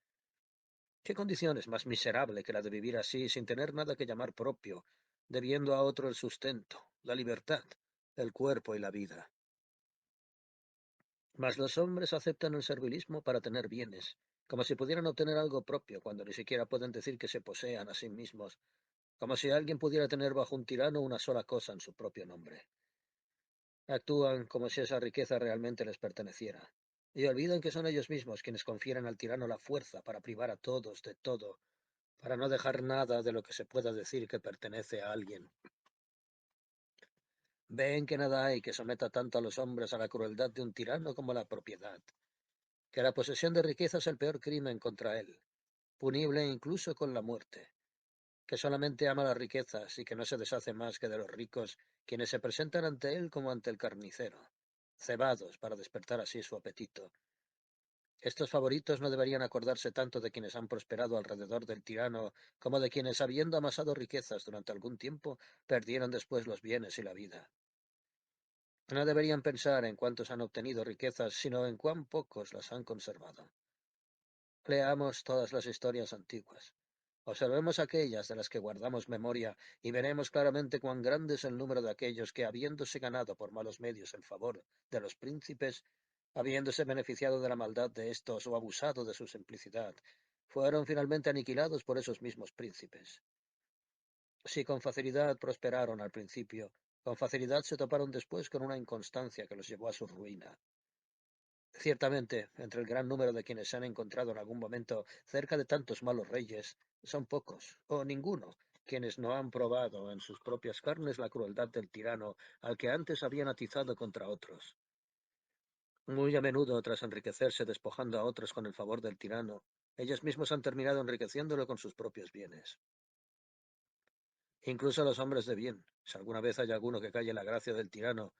¿Qué condición es más miserable que la de vivir así, sin tener nada que llamar propio, debiendo a otro el sustento, la libertad, el cuerpo y la vida? Mas los hombres aceptan el servilismo para tener bienes, como si pudieran obtener algo propio, cuando ni siquiera pueden decir que se posean a sí mismos, como si alguien pudiera tener bajo un tirano una sola cosa en su propio nombre. Actúan como si esa riqueza realmente les perteneciera, y olvidan que son ellos mismos quienes confieren al tirano la fuerza para privar a todos de todo, para no dejar nada de lo que se pueda decir que pertenece a alguien. Ven que nada hay que someta tanto a los hombres a la crueldad de un tirano como la propiedad, que la posesión de riqueza es el peor crimen contra él, punible incluso con la muerte, que solamente ama las riquezas y que no se deshace más que de los ricos, quienes se presentan ante él como ante el carnicero, cebados para despertar así su apetito. Estos favoritos no deberían acordarse tanto de quienes han prosperado alrededor del tirano como de quienes, habiendo amasado riquezas durante algún tiempo, perdieron después los bienes y la vida. No deberían pensar en cuántos han obtenido riquezas, sino en cuán pocos las han conservado. Leamos todas las historias antiguas. Observemos aquellas de las que guardamos memoria y veremos claramente cuán grande es el número de aquellos que, habiéndose ganado por malos medios el favor de los príncipes, habiéndose beneficiado de la maldad de éstos o abusado de su simplicidad, fueron finalmente aniquilados por esos mismos príncipes. Si con facilidad prosperaron al principio, con facilidad se toparon después con una inconstancia que los llevó a su ruina. Ciertamente, entre el gran número de quienes se han encontrado en algún momento cerca de tantos malos reyes, son pocos, o ninguno, quienes no han probado en sus propias carnes la crueldad del tirano al que antes habían atizado contra otros. Muy a menudo, tras enriquecerse despojando a otros con el favor del tirano, ellos mismos han terminado enriqueciéndolo con sus propios bienes. Incluso los hombres de bien, si alguna vez hay alguno que calle la gracia del tirano,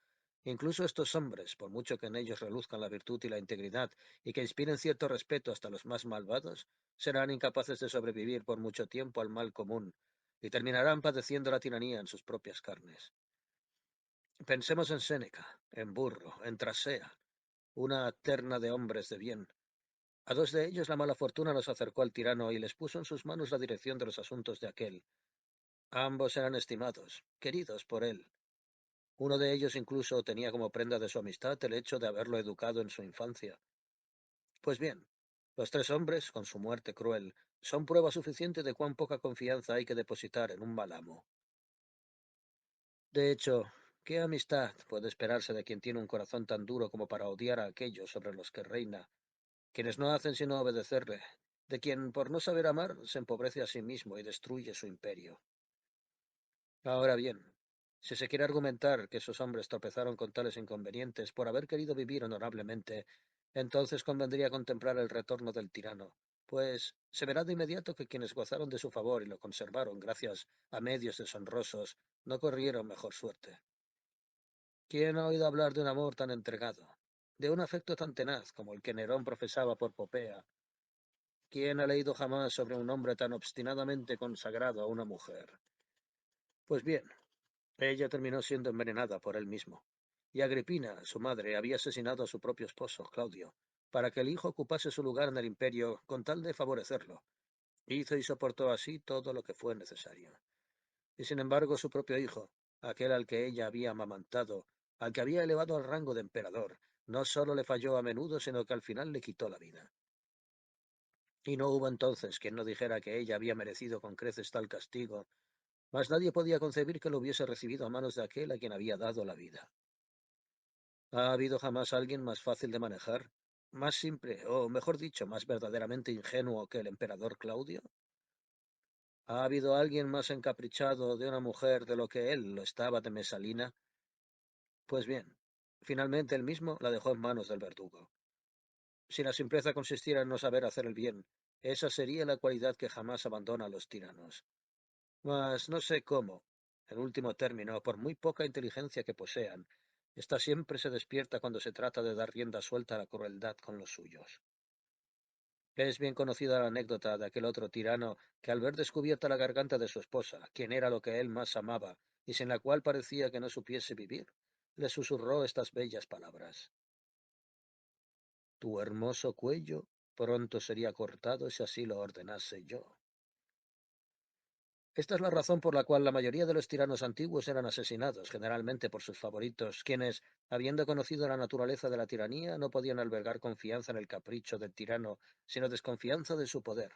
incluso estos hombres, por mucho que en ellos reluzcan la virtud y la integridad, y que inspiren cierto respeto hasta los más malvados, serán incapaces de sobrevivir por mucho tiempo al mal común, y terminarán padeciendo la tiranía en sus propias carnes. Pensemos en Séneca, en Burro, en Trasea, una terna de hombres de bien. A dos de ellos la mala fortuna los acercó al tirano y les puso en sus manos la dirección de los asuntos de aquel. Ambos eran estimados, queridos por él. Uno de ellos incluso tenía como prenda de su amistad el hecho de haberlo educado en su infancia. Pues bien, los tres hombres, con su muerte cruel, son prueba suficiente de cuán poca confianza hay que depositar en un mal amo. De hecho, ¿qué amistad puede esperarse de quien tiene un corazón tan duro como para odiar a aquellos sobre los que reina, quienes no hacen sino obedecerle, de quien por no saber amar se empobrece a sí mismo y destruye su imperio? Ahora bien, si se quiere argumentar que esos hombres tropezaron con tales inconvenientes por haber querido vivir honorablemente, entonces convendría contemplar el retorno del tirano, pues se verá de inmediato que quienes gozaron de su favor y lo conservaron gracias a medios deshonrosos no corrieron mejor suerte. ¿Quién ha oído hablar de un amor tan entregado, de un afecto tan tenaz como el que Nerón profesaba por Popea? ¿Quién ha leído jamás sobre un hombre tan obstinadamente consagrado a una mujer? Pues bien, ella terminó siendo envenenada por él mismo, y Agripina, su madre, había asesinado a su propio esposo, Claudio, para que el hijo ocupase su lugar en el imperio con tal de favorecerlo. Hizo y soportó así todo lo que fue necesario. Y sin embargo su propio hijo, aquel al que ella había amamantado, al que había elevado al rango de emperador, no solo le falló a menudo, sino que al final le quitó la vida. Y no hubo entonces quien no dijera que ella había merecido con creces tal castigo, mas nadie podía concebir que lo hubiese recibido a manos de aquel a quien había dado la vida. ¿Ha habido jamás alguien más fácil de manejar, más simple, o mejor dicho, más verdaderamente ingenuo que el emperador Claudio? ¿Ha habido alguien más encaprichado de una mujer de lo que él lo estaba de Mesalina? Pues bien, finalmente él mismo la dejó en manos del verdugo. Si la simpleza consistiera en no saber hacer el bien, esa sería la cualidad que jamás abandona a los tiranos. Mas no sé cómo, en último término, por muy poca inteligencia que posean, ésta siempre se despierta cuando se trata de dar rienda suelta a la crueldad con los suyos. Es bien conocida la anécdota de aquel otro tirano que al ver descubierta la garganta de su esposa, quien era lo que él más amaba, y sin la cual parecía que no supiese vivir, le susurró estas bellas palabras. Tu hermoso cuello pronto sería cortado si así lo ordenase yo. Esta es la razón por la cual la mayoría de los tiranos antiguos eran asesinados, generalmente por sus favoritos, quienes, habiendo conocido la naturaleza de la tiranía, no podían albergar confianza en el capricho del tirano, sino desconfianza de su poder.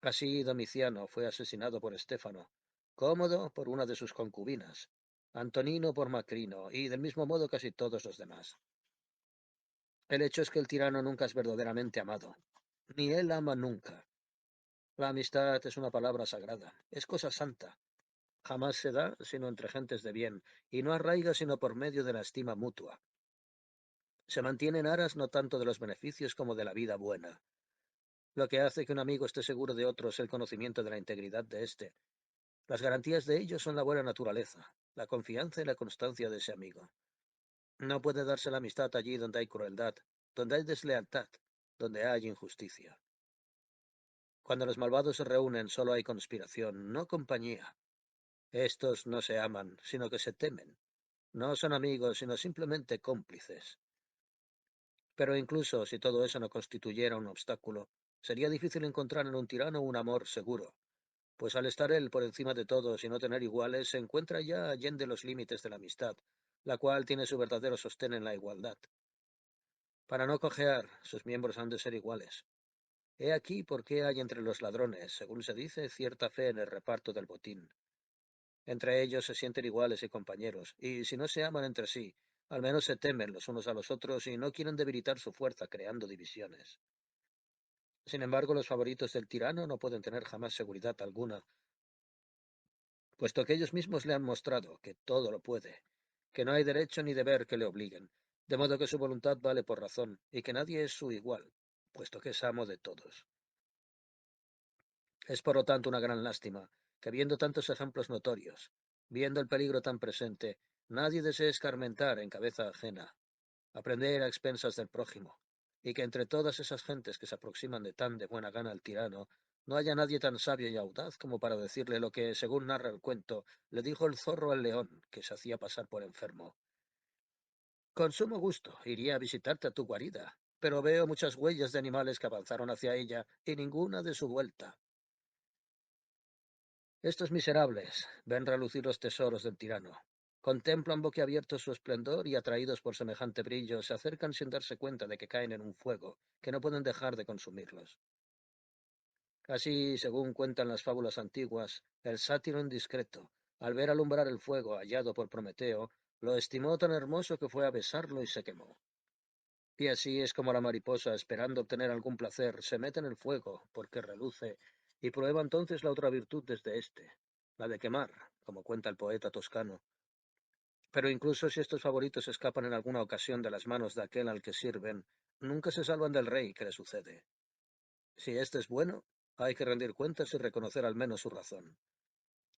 Así Domiciano fue asesinado por Estéfano, Cómodo por una de sus concubinas, Antonino por Macrino, y del mismo modo casi todos los demás. El hecho es que el tirano nunca es verdaderamente amado, ni él ama nunca. La amistad es una palabra sagrada, es cosa santa. Jamás se da sino entre gentes de bien, y no arraiga sino por medio de la estima mutua. Se mantiene en aras no tanto de los beneficios como de la vida buena. Lo que hace que un amigo esté seguro de otro es el conocimiento de la integridad de éste. Las garantías de ello son la buena naturaleza, la confianza y la constancia de ese amigo. No puede darse la amistad allí donde hay crueldad, donde hay deslealtad, donde hay injusticia. Cuando los malvados se reúnen solo hay conspiración, no compañía. Estos no se aman, sino que se temen. No son amigos, sino simplemente cómplices. Pero incluso si todo eso no constituyera un obstáculo, sería difícil encontrar en un tirano un amor seguro, pues al estar él por encima de todos y no tener iguales, se encuentra ya allende los límites de la amistad, la cual tiene su verdadero sostén en la igualdad. Para no cojear, sus miembros han de ser iguales. He aquí por qué hay entre los ladrones, según se dice, cierta fe en el reparto del botín. Entre ellos se sienten iguales y compañeros, y si no se aman entre sí, al menos se temen los unos a los otros y no quieren debilitar su fuerza creando divisiones. Sin embargo, los favoritos del tirano no pueden tener jamás seguridad alguna, puesto que ellos mismos le han mostrado que todo lo puede, que no hay derecho ni deber que le obliguen, de modo que su voluntad vale por razón, y que nadie es su igual, puesto que es amo de todos. Es por lo tanto una gran lástima que viendo tantos ejemplos notorios, viendo el peligro tan presente, nadie desee escarmentar en cabeza ajena, aprender a expensas del prójimo, y que entre todas esas gentes que se aproximan de tan de buena gana al tirano, no haya nadie tan sabio y audaz como para decirle lo que, según narra el cuento, le dijo el zorro al león, que se hacía pasar por enfermo. Con sumo gusto iría a visitarte a tu guarida, pero veo muchas huellas de animales que avanzaron hacia ella y ninguna de su vuelta. Estos miserables ven relucir los tesoros del tirano. Contemplan boquiabiertos su esplendor y, atraídos por semejante brillo, se acercan sin darse cuenta de que caen en un fuego, que no pueden dejar de consumirlos. Así, según cuentan las fábulas antiguas, el sátiro indiscreto, al ver alumbrar el fuego hallado por Prometeo, lo estimó tan hermoso que fue a besarlo y se quemó. Y así es como la mariposa, esperando obtener algún placer, se mete en el fuego, porque reluce, y prueba entonces la otra virtud desde éste, la de quemar, como cuenta el poeta toscano. Pero incluso si estos favoritos escapan en alguna ocasión de las manos de aquel al que sirven, nunca se salvan del rey que le sucede. Si éste es bueno, hay que rendir cuentas y reconocer al menos su razón.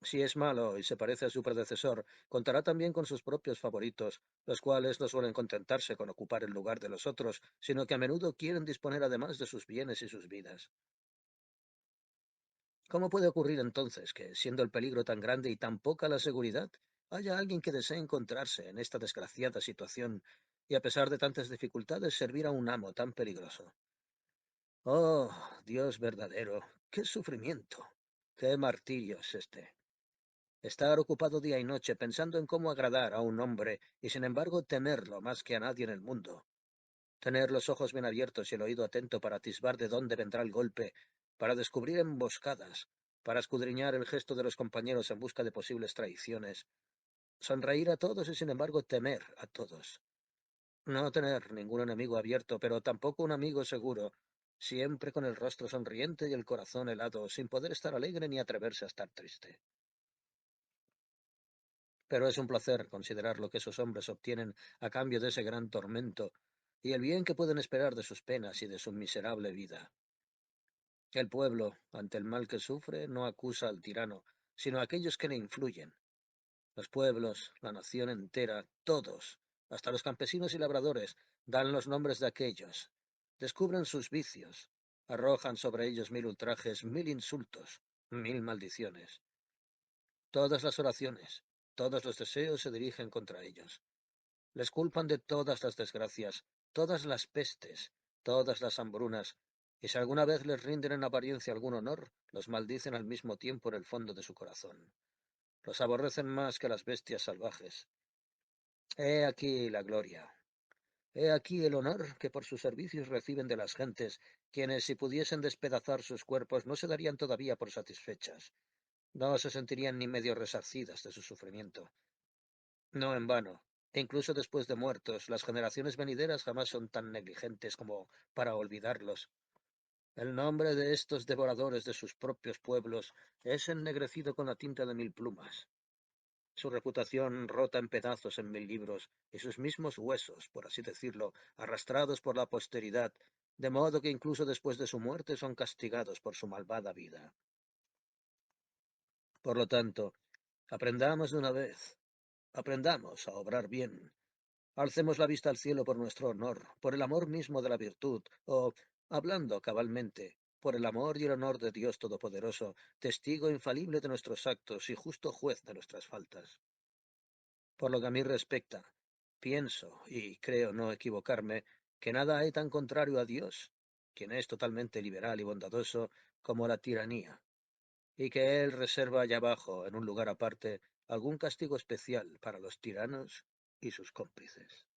Si es malo y se parece a su predecesor, contará también con sus propios favoritos, los cuales no suelen contentarse con ocupar el lugar de los otros, sino que a menudo quieren disponer además de sus bienes y sus vidas. ¿Cómo puede ocurrir entonces que, siendo el peligro tan grande y tan poca la seguridad, haya alguien que desee encontrarse en esta desgraciada situación y, a pesar de tantas dificultades, servir a un amo tan peligroso? Oh, Dios verdadero, qué sufrimiento, qué martirio es este. Estar ocupado día y noche pensando en cómo agradar a un hombre y sin embargo temerlo más que a nadie en el mundo. Tener los ojos bien abiertos y el oído atento para atisbar de dónde vendrá el golpe, para descubrir emboscadas, para escudriñar el gesto de los compañeros en busca de posibles traiciones. Sonreír a todos y sin embargo temer a todos. No tener ningún enemigo abierto, pero tampoco un amigo seguro, siempre con el rostro sonriente y el corazón helado, sin poder estar alegre ni atreverse a estar triste. Pero es un placer considerar lo que esos hombres obtienen a cambio de ese gran tormento y el bien que pueden esperar de sus penas y de su miserable vida. El pueblo, ante el mal que sufre, no acusa al tirano, sino a aquellos que le influyen. Los pueblos, la nación entera, todos, hasta los campesinos y labradores, dan los nombres de aquellos, descubren sus vicios, arrojan sobre ellos mil ultrajes, mil insultos, mil maldiciones. Todas las oraciones, todos los deseos se dirigen contra ellos. Les culpan de todas las desgracias, todas las pestes, todas las hambrunas, y si alguna vez les rinden en apariencia algún honor, los maldicen al mismo tiempo en el fondo de su corazón. Los aborrecen más que las bestias salvajes. He aquí la gloria. He aquí el honor que por sus servicios reciben de las gentes, quienes si pudiesen despedazar sus cuerpos no se darían todavía por satisfechas, no se sentirían ni medio resarcidas de su sufrimiento. No en vano. E incluso después de muertos, las generaciones venideras jamás son tan negligentes como para olvidarlos. El nombre de estos devoradores de sus propios pueblos es ennegrecido con la tinta de mil plumas. Su reputación rota en pedazos en mil libros, y sus mismos huesos, por así decirlo, arrastrados por la posteridad, de modo que incluso después de su muerte son castigados por su malvada vida. Por lo tanto, aprendamos de una vez, aprendamos a obrar bien. Alcemos la vista al cielo por nuestro honor, por el amor mismo de la virtud, o, hablando cabalmente, por el amor y el honor de Dios Todopoderoso, testigo infalible de nuestros actos y justo juez de nuestras faltas. Por lo que a mí respecta, pienso, y creo no equivocarme, que nada hay tan contrario a Dios, quien es totalmente liberal y bondadoso, como la tiranía, y que Él reserva allá abajo, en un lugar aparte, algún castigo especial para los tiranos y sus cómplices.